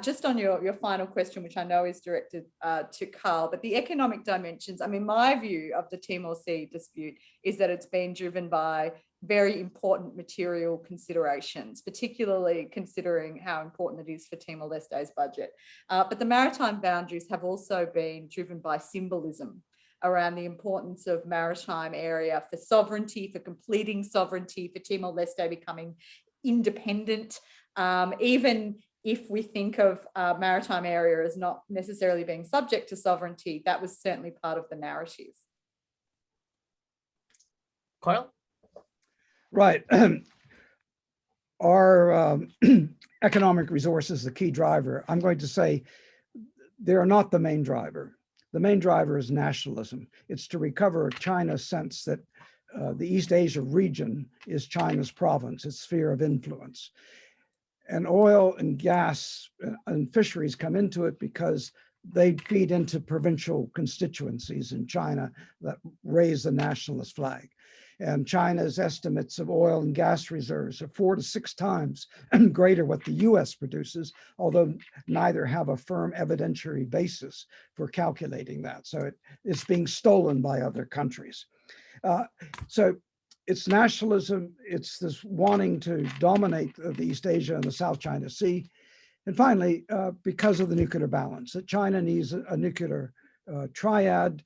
Just on your final question, which I know is directed to Carl, but the economic dimensions, I mean, my view of the Timor Sea dispute is that it's been driven by very important material considerations, particularly considering how important it is for Timor-Leste's budget. But the maritime boundaries have also been driven by symbolism around the importance of maritime area for sovereignty, for completing sovereignty, for Timor-Leste becoming independent. Even if we think of maritime area as not necessarily being subject to sovereignty, that was certainly part of the narrative. Carl? Right. Our economic resources, the key driver, I'm going to say they're not the main driver. The main driver is nationalism. It's to recover China's sense that the East Asia region is China's province, its sphere of influence. And oil and gas and fisheries come into it because they feed into provincial constituencies in China that raise the nationalist flag. And China's estimates of oil and gas reserves are 4 to 6 times greater what the US produces, although neither have a firm evidentiary basis for calculating that. So it's being stolen by other countries. So it's nationalism, it's this wanting to dominate the East Asia and the South China Sea. And finally, because of the nuclear balance, that China needs a nuclear triad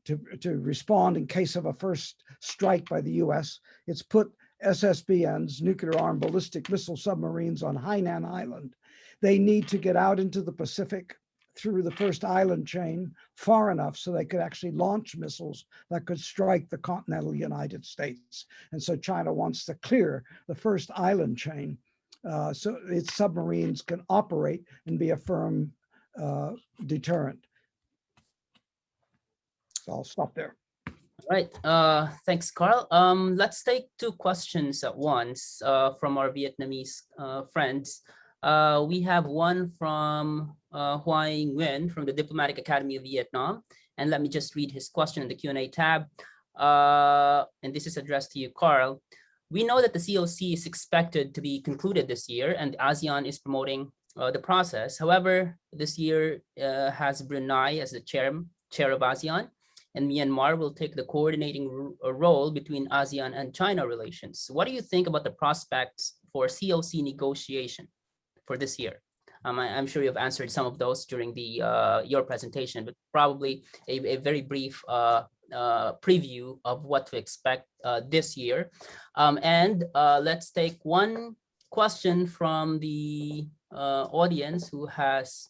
to respond in case of a first strike by the US. It's put SSBNs, nuclear armed ballistic missile submarines, on Hainan Island. They need to get out into the Pacific through the first island chain far enough so they could actually launch missiles that could strike the continental United States. And so China wants to clear the first island chain so its submarines can operate and be a firm deterrent. So I'll stop there. All right. Thanks, Carl. Let's take 2 questions at once from our Vietnamese friends. We have one from Hoai Nguyen from the Diplomatic Academy of Vietnam. And let me just read his question in the Q&A tab. And this is addressed to you, Carl. We know that the COC is expected to be concluded this year, and ASEAN is promoting the process. However, this year has Brunei as the chair of ASEAN, and Myanmar will take the coordinating role between ASEAN and China relations. What do you think about the prospects for COC negotiation for this year? I'm sure you've answered some of those during your presentation, but probably a very brief preview of what to expect this year. And let's take one question from the audience who has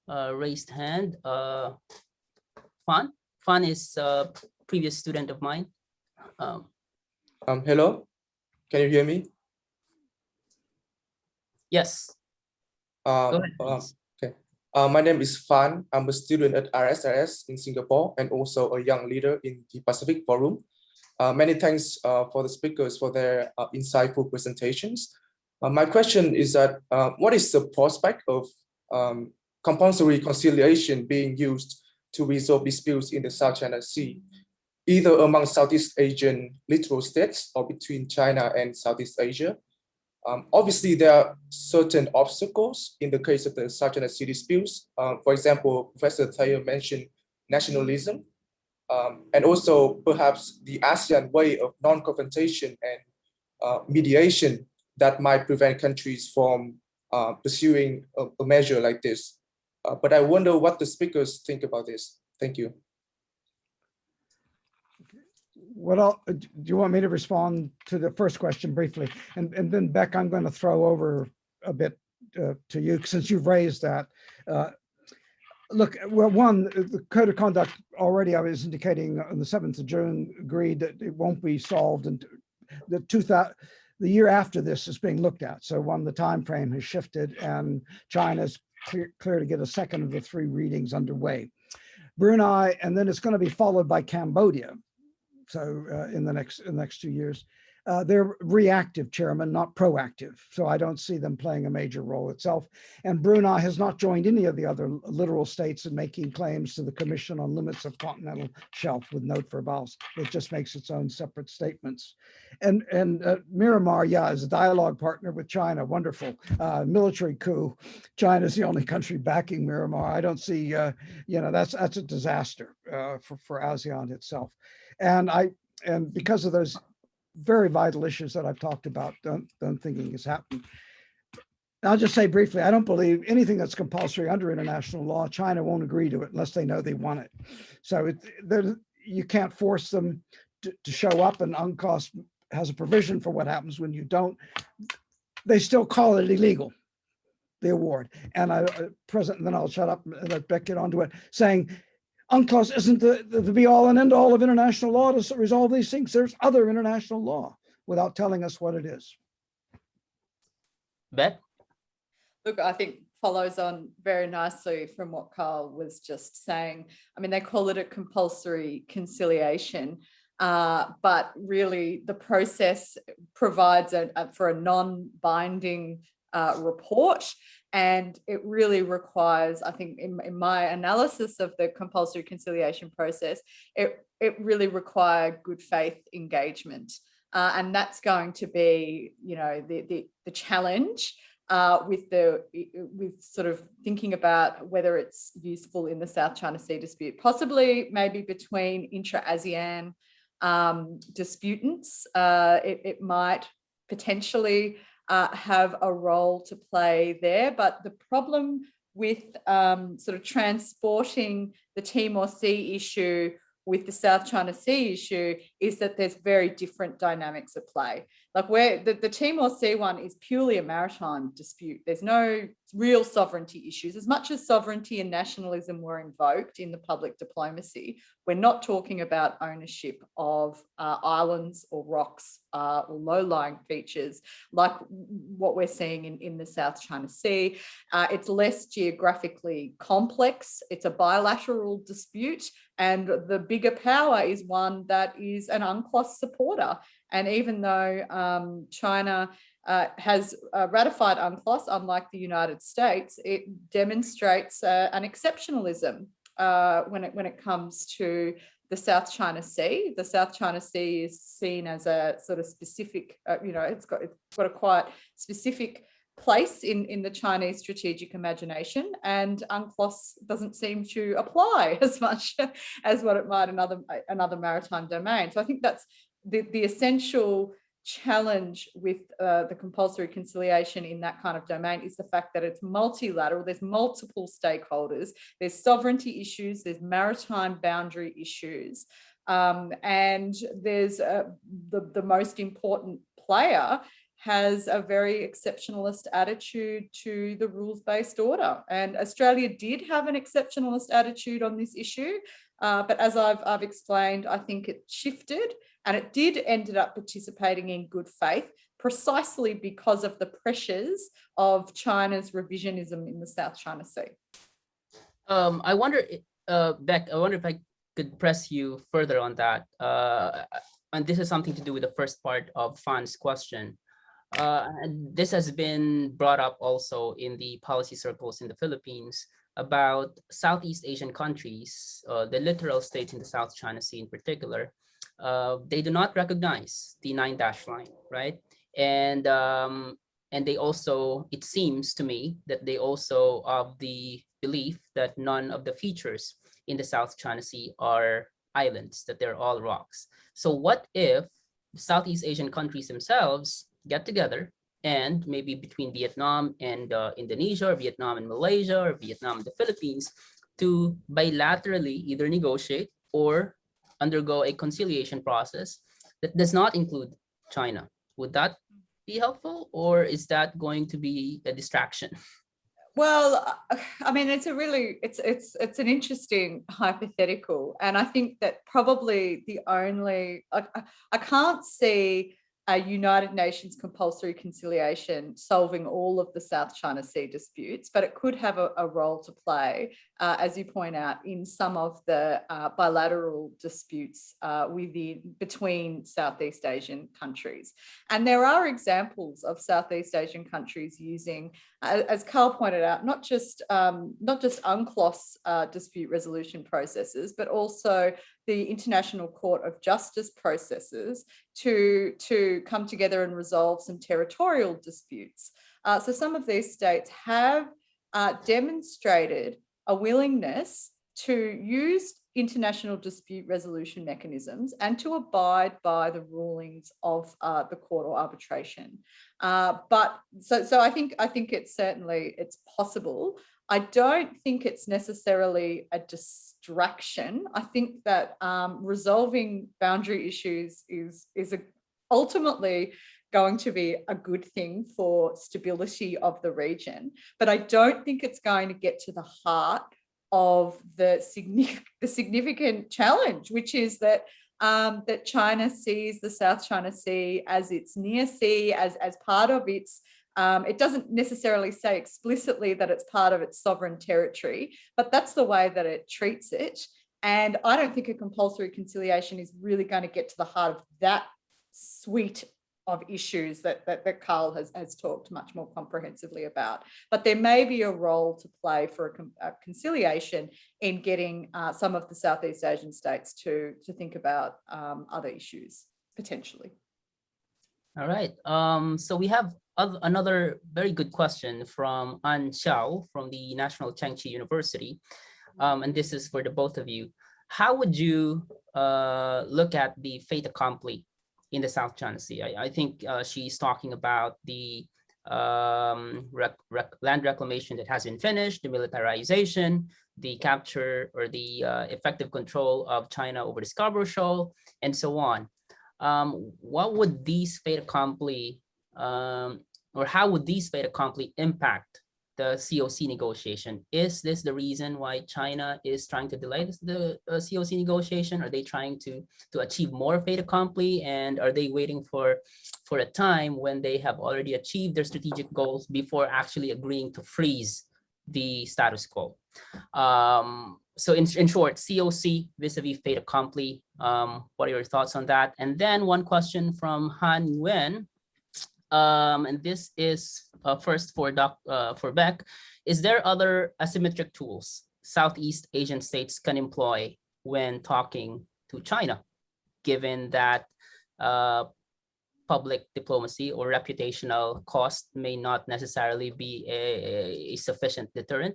raised hand. Fan is a previous student of mine. Hello, can you hear me? Yes. Go ahead, okay. My name is Fan. I'm a student at RSRS in Singapore and also a young leader in the Pacific Forum. Many thanks for the speakers for their insightful presentations. My question is that what is the prospect of compulsory conciliation being used to resolve disputes in the South China Sea, either among Southeast Asian littoral states or between China and Southeast Asia? Obviously, there are certain obstacles in the case of the South China Sea disputes. For example, Professor Thayer mentioned nationalism, and also perhaps the ASEAN way of non-confrontation and mediation that might prevent countries from pursuing a measure like this. But I wonder what the speakers think about this. Thank you. Do you want me to respond to the first question briefly? And then Beck, I'm going to throw over a bit to you since you've raised that. Look, well, one, the code of conduct already, I was indicating on the 7th of June, agreed that it won't be solved, and the year after this is being looked at. So the time frame has shifted, and China's clear to get a second of the 3 readings underway. Brunei, and then it's going to be followed by Cambodia. So in the next 2 years, they're reactive, Chairman, not proactive. So I don't see them playing a major role itself. And Brunei has not joined any of the other littoral states in making claims to the Commission on Limits of Continental Shelf with note verbals. It just makes its own separate statements. And Myanmar, yeah, is a dialogue partner with China. Wonderful. Military coup. China's the only country backing Myanmar. I don't see, that's a disaster for ASEAN itself. And because of those very vital issues that I've talked about, don't thinking is happening. I'll just say briefly, I don't believe anything that's compulsory under international law. China won't agree to it unless they know they want it. So you can't force them to show up, and Unclass has a provision for what happens when you don't. They still call it illegal, the award. And then I'll shut up and let Beck get onto it, saying Unclass isn't the be all and end all of international law to resolve these things. There's other international law without telling us what it is. Beth? Look, I think follows on very nicely from what Carl was just saying. I mean, they call it a compulsory conciliation, but really the process provides for a non-binding report. And it really requires, I think, in my analysis of the compulsory conciliation process, it really required good faith engagement. And that's going to be, the challenge with sort of thinking about whether it's useful in the South China Sea dispute, possibly maybe between intra-ASEAN disputants. It might potentially have a role to play there, but the problem with sort of transporting the Timor Sea issue with the South China Sea issue is that there's very different dynamics at play. Like where the Timor Sea one is purely a maritime dispute. There's no real sovereignty issues. As much as sovereignty and nationalism were invoked in the public diplomacy, we're not talking about ownership of islands or rocks or low-lying features like what we're seeing in the South China Sea. It's less geographically complex. It's a bilateral dispute, and the bigger power is one that is an Unclass supporter. And even though China has ratified Unclass, unlike the United States, it demonstrates an exceptionalism when it comes to the South China Sea. The South China Sea is seen as a sort of specific, it's got a quite specific place in the Chinese strategic imagination, and Unclass doesn't seem to apply as much as what it might in another maritime domain. So I think that's the essential challenge with the compulsory conciliation in that kind of domain is the fact that it's multilateral. There's multiple stakeholders. There's sovereignty issues. There's maritime boundary issues. And there's the most important player has a very exceptionalist attitude to the rules-based order. And Australia did have an exceptionalist attitude on this issue. But as I've explained, I think it shifted, and it did ended up participating in good faith precisely because of the pressures of China's revisionism in the South China Sea. I wonder, Beck, I wonder if I could press you further on that. And this is something to do with the first part of Fan's question. And this has been brought up also in the policy circles in the Philippines about Southeast Asian countries, the littoral states in the South China Sea in particular. They do not recognize the 9-dash line, right? And they also, it seems to me that they also have the belief that none of the features in the South China Sea are islands, that they're all rocks. So what if Southeast Asian countries themselves get together, and maybe between Vietnam and Indonesia, or Vietnam and Malaysia, or Vietnam and the Philippines, to bilaterally either negotiate or undergo a conciliation process that does not include China? Would that be helpful, or is that going to be a distraction? Well, I mean, it's an interesting hypothetical, and I think that probably the only I can't see a United Nations compulsory conciliation solving all of the South China Sea disputes, but it could have a role to play, as you point out, in some of the bilateral disputes between Southeast Asian countries. And there are examples of Southeast Asian countries using, as Carl pointed out, not just Unclass dispute resolution processes, but also the International Court of Justice processes to come together and resolve some territorial disputes. So some of these states have demonstrated a willingness to use international dispute resolution mechanisms and to abide by the rulings of the court or arbitration. But I think it's possible. I don't think it's necessarily a distraction. I think that resolving boundary issues is ultimately going to be a good thing for stability of the region. But I don't think it's going to get to the heart of the significant challenge, which is that that China sees the South China Sea as its near sea, as part of its. It doesn't necessarily say explicitly that it's part of its sovereign territory, but that's the way that it treats it. And I don't think a compulsory conciliation is really going to get to the heart of that suite of issues that Carl has talked much more comprehensively about. But there may be a role to play for a conciliation in getting some of the Southeast Asian states to think about other issues potentially. All right. So we have another very good question from An Xiao from the National Chengchi University. And this is for the both of you. How would you look at the fait accompli in the South China Sea? I think she's talking about the land reclamation that has been finished, the militarization, the capture or the effective control of China over the Scarborough Shoal, and so on. What would these fait accompli, or how would these fait accompli impact the COC negotiation? Is this the reason why China is trying to delay the COC negotiation? Are they trying to achieve more fait accompli, and are they waiting for a time when they have already achieved their strategic goals before actually agreeing to freeze the status quo? So in short, COC vis-a-vis fait accompli. What are your thoughts on that? And then one question from Han Nguyen. And this is first for Beck. Is there other asymmetric tools Southeast Asian states can employ when talking to China, given that public diplomacy or reputational cost may not necessarily be a sufficient deterrent?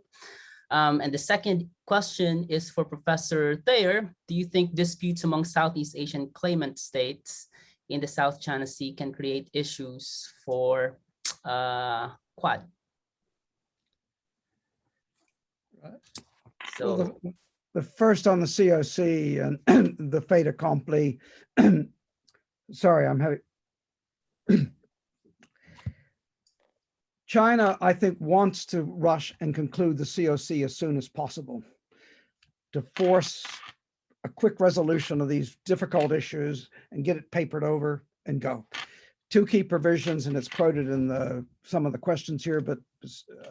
And the second question is for Professor Thayer. Do you think disputes among Southeast Asian claimant states in the South China Sea can create issues for Quad? Right. So well, the first on the COC and the fait accompli. Sorry, I'm having. China, I think, wants to rush and conclude the COC as soon as possible to force a quick resolution of these difficult issues and get it papered over and go. Two key provisions, and it's quoted in some of the questions here, but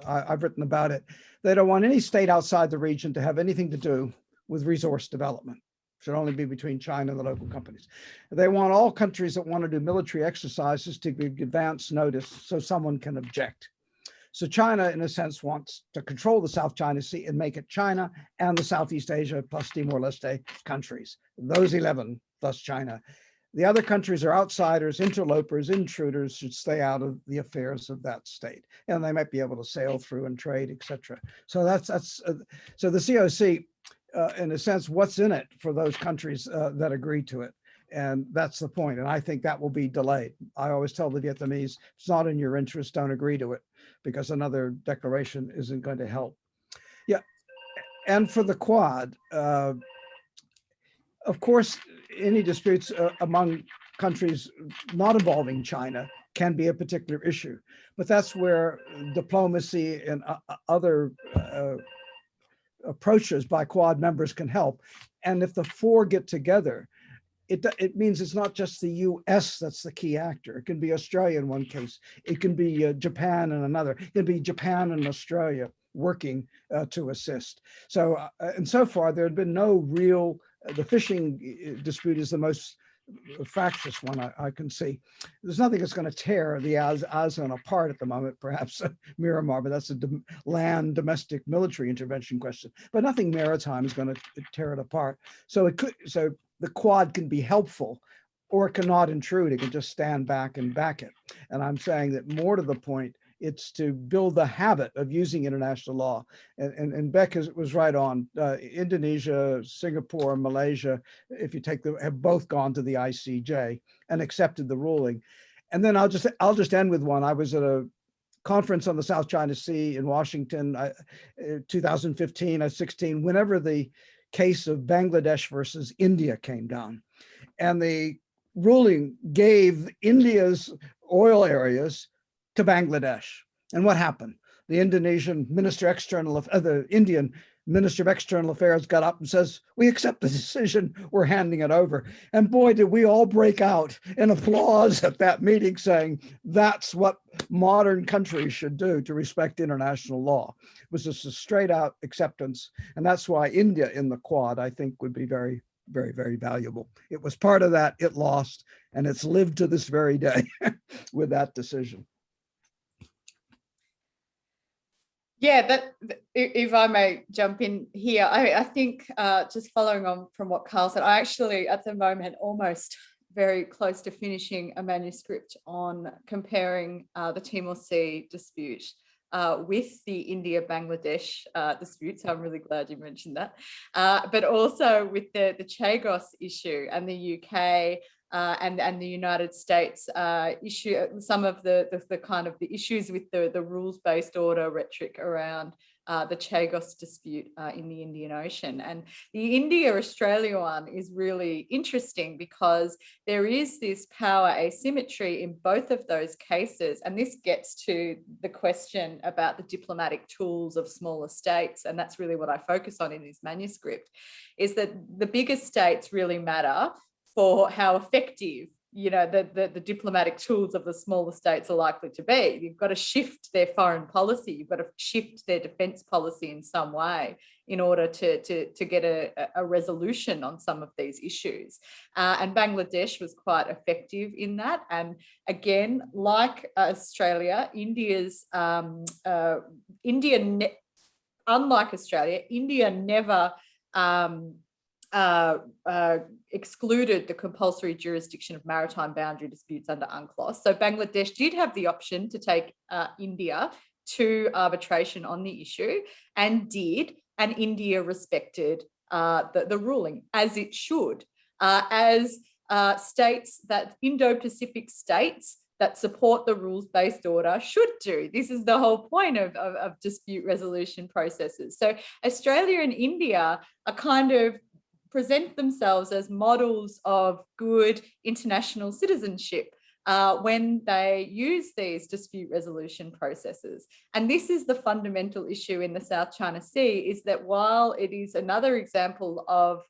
I've written about it. They don't want any state outside the region to have anything to do with resource development. It should only be between China and the local companies. They want all countries that want to do military exercises to give advance notice so someone can object. So China, in a sense, wants to control the South China Sea and make it China and the Southeast Asia plus Timor-Leste countries. Those 11 plus China. The other countries are outsiders, interlopers, intruders, should stay out of the affairs of that state. And they might be able to sail through and trade, etc. So so the COC, in a sense, what's in it for those countries that agree to it? And that's the point. And I think that will be delayed. I always tell the Vietnamese, it's not in your interest, don't agree to it, because another declaration isn't going to help. Yeah, and for the Quad, of course, any disputes among countries not involving China can be a particular issue, but that's where diplomacy and other approaches by Quad members can help. And if the four get together, it means it's not just the US that's the key actor. It can be Australia in one case. It can be Japan in another. It can be Japan and Australia working to assist. So, and so far there had been no real, the fishing dispute is the most fractious one I can see. There's nothing that's going to tear the ASEAN apart at the moment, perhaps Myanmar, but that's a land domestic military intervention question, but nothing maritime is going to tear it apart. So the Quad can be helpful, or it cannot intrude. It can just stand back and back it. And I'm saying that more to the point, it's to build the habit of using international law. And Beck was right on. Indonesia, Singapore, Malaysia, if you take have both gone to the ICJ and accepted the ruling. And then I'll just end with one. I was at a conference on the South China Sea in Washington, 2015 or 16, whenever the case of Bangladesh versus India came down. And the ruling gave India's oil areas to Bangladesh. And what happened? The Indonesian Minister the Indian Minister of External Affairs got up and says, we accept the decision, we're handing it over. And boy, did we all break out in applause at that meeting saying, that's what modern countries should do to respect international law. It was just a straight out acceptance. And that's why India in the Quad, I think, would be very, very, very valuable. It was part of that, it lost, and it's lived to this very day with that decision. Yeah, if I may jump in here, I think just following on from what Carl said, I actually at the moment almost very close to finishing a manuscript on comparing the Timor Sea dispute with the India-Bangladesh dispute. So I'm really glad you mentioned that. But also with the Chagos issue and the UK and the United States issue some of the kind of the issues with the rules-based order rhetoric around the Chagos dispute in the Indian Ocean. And the India-Australia one is really interesting because there is this power asymmetry in both of those cases. And this gets to the question about the diplomatic tools of smaller states. And that's really what I focus on in this manuscript, is that the bigger states really matter for how effective, the diplomatic tools of the smaller states are likely to be. You've got to shift their foreign policy. You've got to shift their defense policy in some way in order to get a resolution on some of these issues. And Bangladesh was quite effective in that. And again, like Australia, unlike Australia, India never excluded the compulsory jurisdiction of maritime boundary disputes under Unclass. So Bangladesh did have the option to take India to arbitration on the issue and did, and India respected the ruling, as it should, as states that Indo-Pacific states that support the rules-based order should do. This is the whole point of dispute resolution processes. So Australia and India are kind of present themselves as models of good international citizenship when they use these dispute resolution processes. And this is the fundamental issue in the South China Sea, is that while it is another example of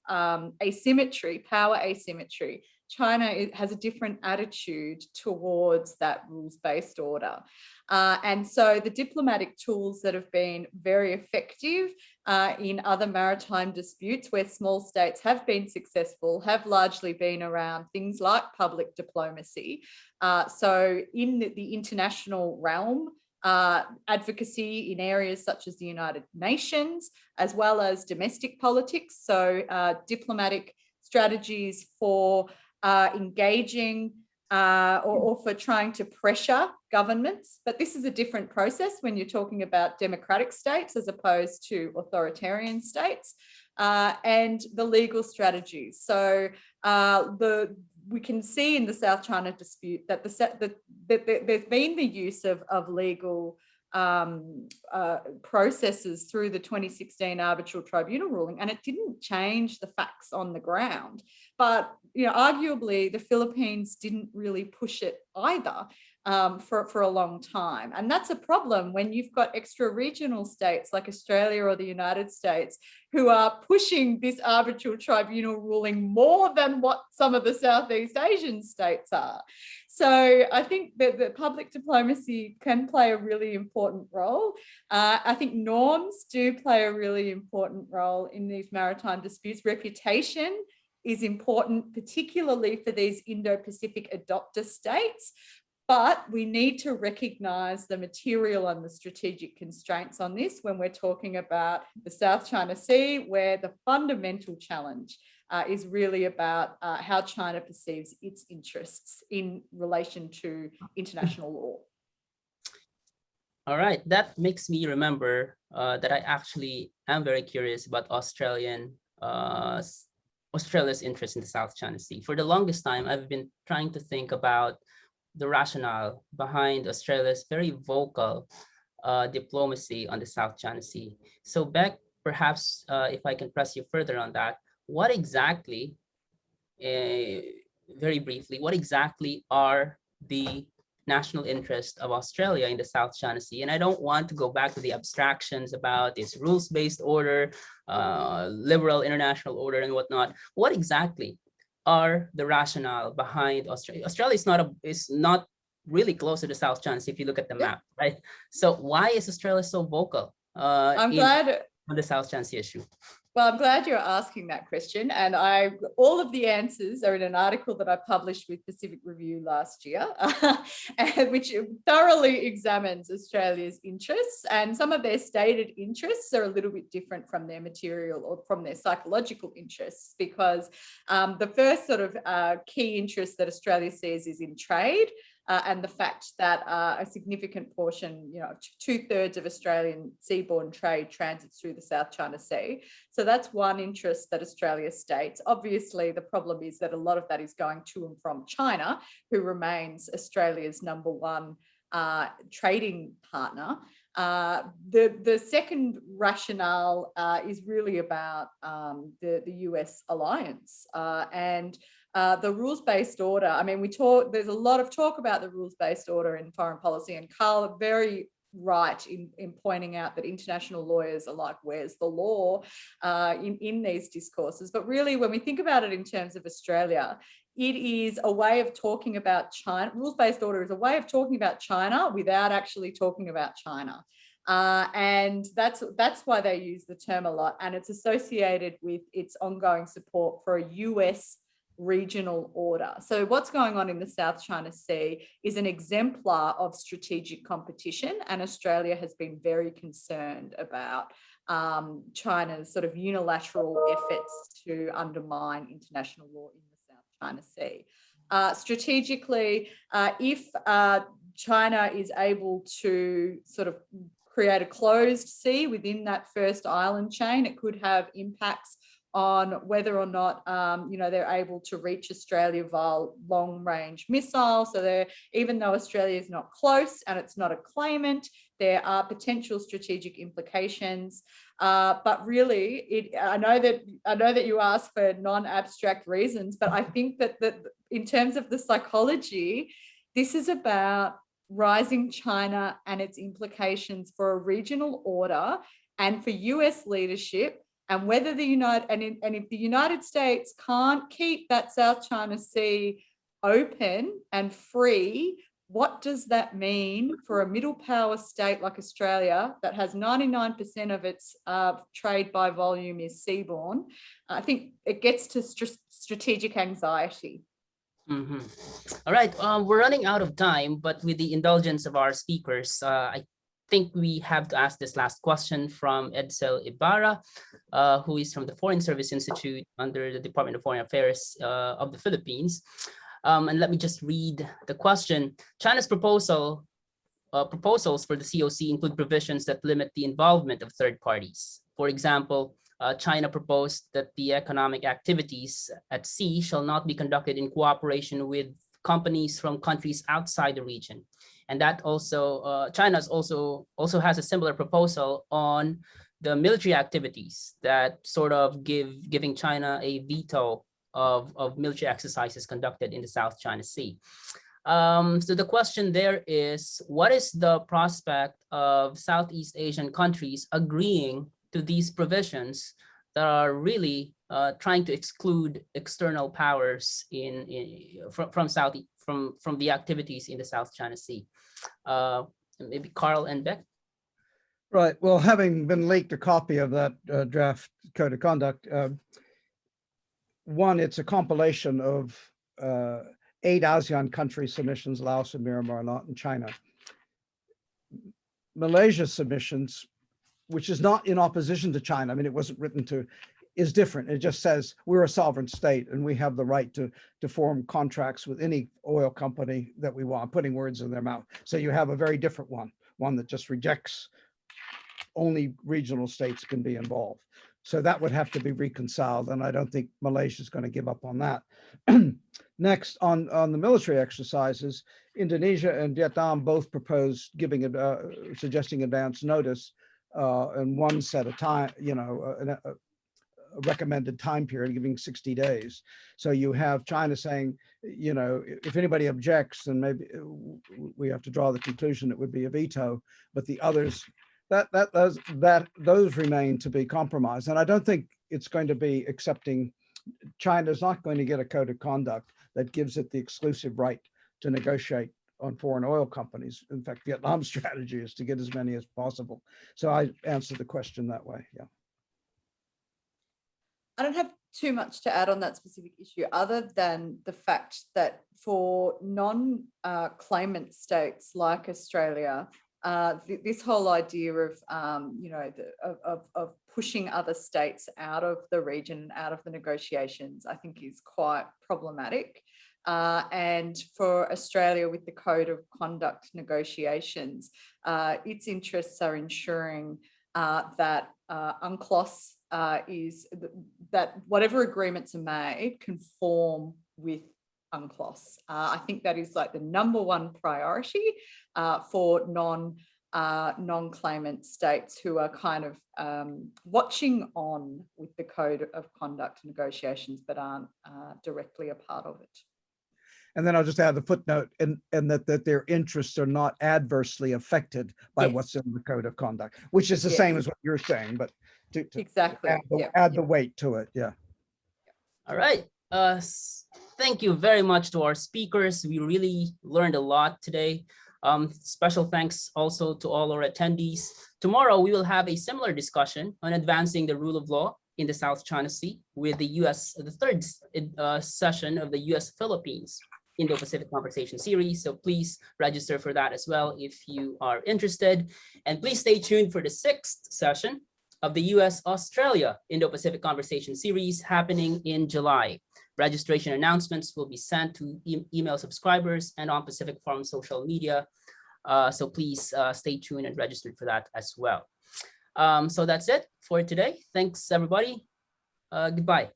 asymmetry, power asymmetry, China has a different attitude towards that rules-based order. And so the diplomatic tools that have been very effective in other maritime disputes where small states have been successful have largely been around things like public diplomacy. So in the international realm, advocacy in areas such as the United Nations, as well as domestic politics. So diplomatic strategies for engaging or for trying to pressure governments. But this is a different process when you're talking about democratic states as opposed to authoritarian states, and the legal strategies. So we can see in the South China dispute that there's been the use of legal processes through the 2016 arbitral tribunal ruling, and it didn't change the facts on the ground. but arguably the Philippines didn't really push it either for a long time. And that's a problem when you've got extra regional states like Australia or the United States who are pushing this arbitral tribunal ruling more than what some of the Southeast Asian states are. So I think that the public diplomacy can play a really important role. I think norms do play a really important role in these maritime disputes. Reputation is important, particularly for these Indo-Pacific adopter states. But we need to recognise the material and the strategic constraints on this when we're talking about the South China Sea, where the fundamental challenge is really about how China perceives its interests in relation to international law. All right, that makes me remember that I actually am very curious about Australia's interest in the South China Sea. For the longest time, I've been trying to think about the rationale behind Australia's very vocal diplomacy on the South China Sea. So Beck, perhaps if I can press you further on that, what exactly, very briefly, what exactly are the national interests of Australia in the South China Sea? And I don't want to go back to the abstractions about its rules-based order, liberal international order and whatnot. What exactly are the rationale behind Australia? Australia is not really close to the South China Sea if you look at the map, right? So why is Australia so vocal on the South China Sea issue? Well, I'm glad you're asking that question. And all of the answers are in an article that I published with Pacific Review last year, which thoroughly examines Australia's interests. And some of their stated interests are a little bit different from their material or from their psychological interests, because the first sort of key interest that Australia sees is in trade. And the fact that a significant portion, 2/3 of Australian seaborne trade transits through the South China Sea. So that's one interest that Australia states. Obviously, the problem is that a lot of that is going to and from China, who remains Australia's #1 trading partner. The second rationale is really about the US alliance and the rules-based order. I mean, there's a lot of talk about the rules-based order in foreign policy, and Carl are very right in pointing out that international lawyers are like, where's the law in these discourses? But really, when we think about it in terms of Australia, it is a way of talking about China. Rules-based order is a way of talking about China without actually talking about China. And that's why they use the term a lot. And it's associated with its ongoing support for a US regional order. So what's going on in the South China Sea is an exemplar of strategic competition, and Australia has been very concerned about China's sort of unilateral efforts to undermine international law in the South China Sea. Strategically, if China is able to sort of create a closed sea within that first island chain, it could have impacts on whether or not they're able to reach Australia via long-range missiles. So even though Australia is not close and it's not a claimant, there are potential strategic implications. But really, I know that you asked for non-abstract reasons, but I think that in terms of the psychology, this is about rising China and its implications for a regional order and for US leadership. And whether if the United States can't keep that South China Sea open and free, what does that mean for a middle power state like Australia that has 99% of its trade by volume is seaborne? I think it gets to strategic anxiety. Mm-hmm. All right, we're running out of time, but with the indulgence of our speakers, I think we have to ask this last question from Edsel Ibarra, who is from the Foreign Service Institute under the Department of Foreign Affairs of the Philippines. And let me just read the question. China's proposals for the COC include provisions that limit the involvement of third parties. For example, China proposed that the economic activities at sea shall not be conducted in cooperation with companies from countries outside the region. And that also, China's also has a similar proposal on the military activities that sort of giving China a veto of military exercises conducted in the South China Sea. So the question there is, what is the prospect of Southeast Asian countries agreeing to these provisions that are really trying to exclude external powers from the activities in the South China Sea? Maybe Carl and Beck. Right. Well, having been leaked a copy of that draft code of conduct, one, it's a compilation of 8 ASEAN country submissions, Laos and Myanmar, not in China. Malaysia's submissions, which is not in opposition to China, I mean, it wasn't written to, is different. It just says we're a sovereign state and we have the right to form contracts with any oil company that we want, putting words in their mouth. So you have a very different one that just rejects only regional states can be involved. So that would have to be reconciled, and I don't think Malaysia is going to give up on that. Next, on the military exercises, Indonesia and Vietnam both proposed suggesting advance notice, and one set a time, a recommended time period, giving 60 days. So you have China saying, if anybody objects, then maybe we have to draw the conclusion it would be a veto, but the others, those remain to be compromised. And I don't think it's going to be accepting. China's not going to get a code of conduct that gives it the exclusive right to negotiate on foreign oil companies. In fact, Vietnam's strategy is to get as many as possible. So I answered the question that way. Yeah. I don't have too much to add on that specific issue, other than the fact that for non-claimant states like Australia, this whole idea of of pushing other states out of the region and out of the negotiations, I think is quite problematic. And for Australia, with the Code of Conduct negotiations, its interests are ensuring that Unclass is that whatever agreements are made conform with Unclass. I think that is like the #1 priority for non-claimant states who are kind of watching on with the Code of Conduct negotiations, but aren't directly a part of it. And then I'll just add the footnote, and that their interests are not adversely affected by what's in the Code of Conduct, which is the same as what you're saying, but to exactly add the weight to it. Yeah. All right. Thank you very much to our speakers. We really learned a lot today. Special thanks also to all our attendees. Tomorrow, we will have a similar discussion on advancing the rule of law in the South China Sea with the third session of the US-Philippines Indo-Pacific Conversation Series. So please register for that as well if you are interested. And please stay tuned for the 6th session of the US-Australia Indo-Pacific Conversation Series happening in July. Registration announcements will be sent to email subscribers and on Pacific Forum social media. So please stay tuned and register for that as well. So that's it for today. Thanks, everybody. Goodbye.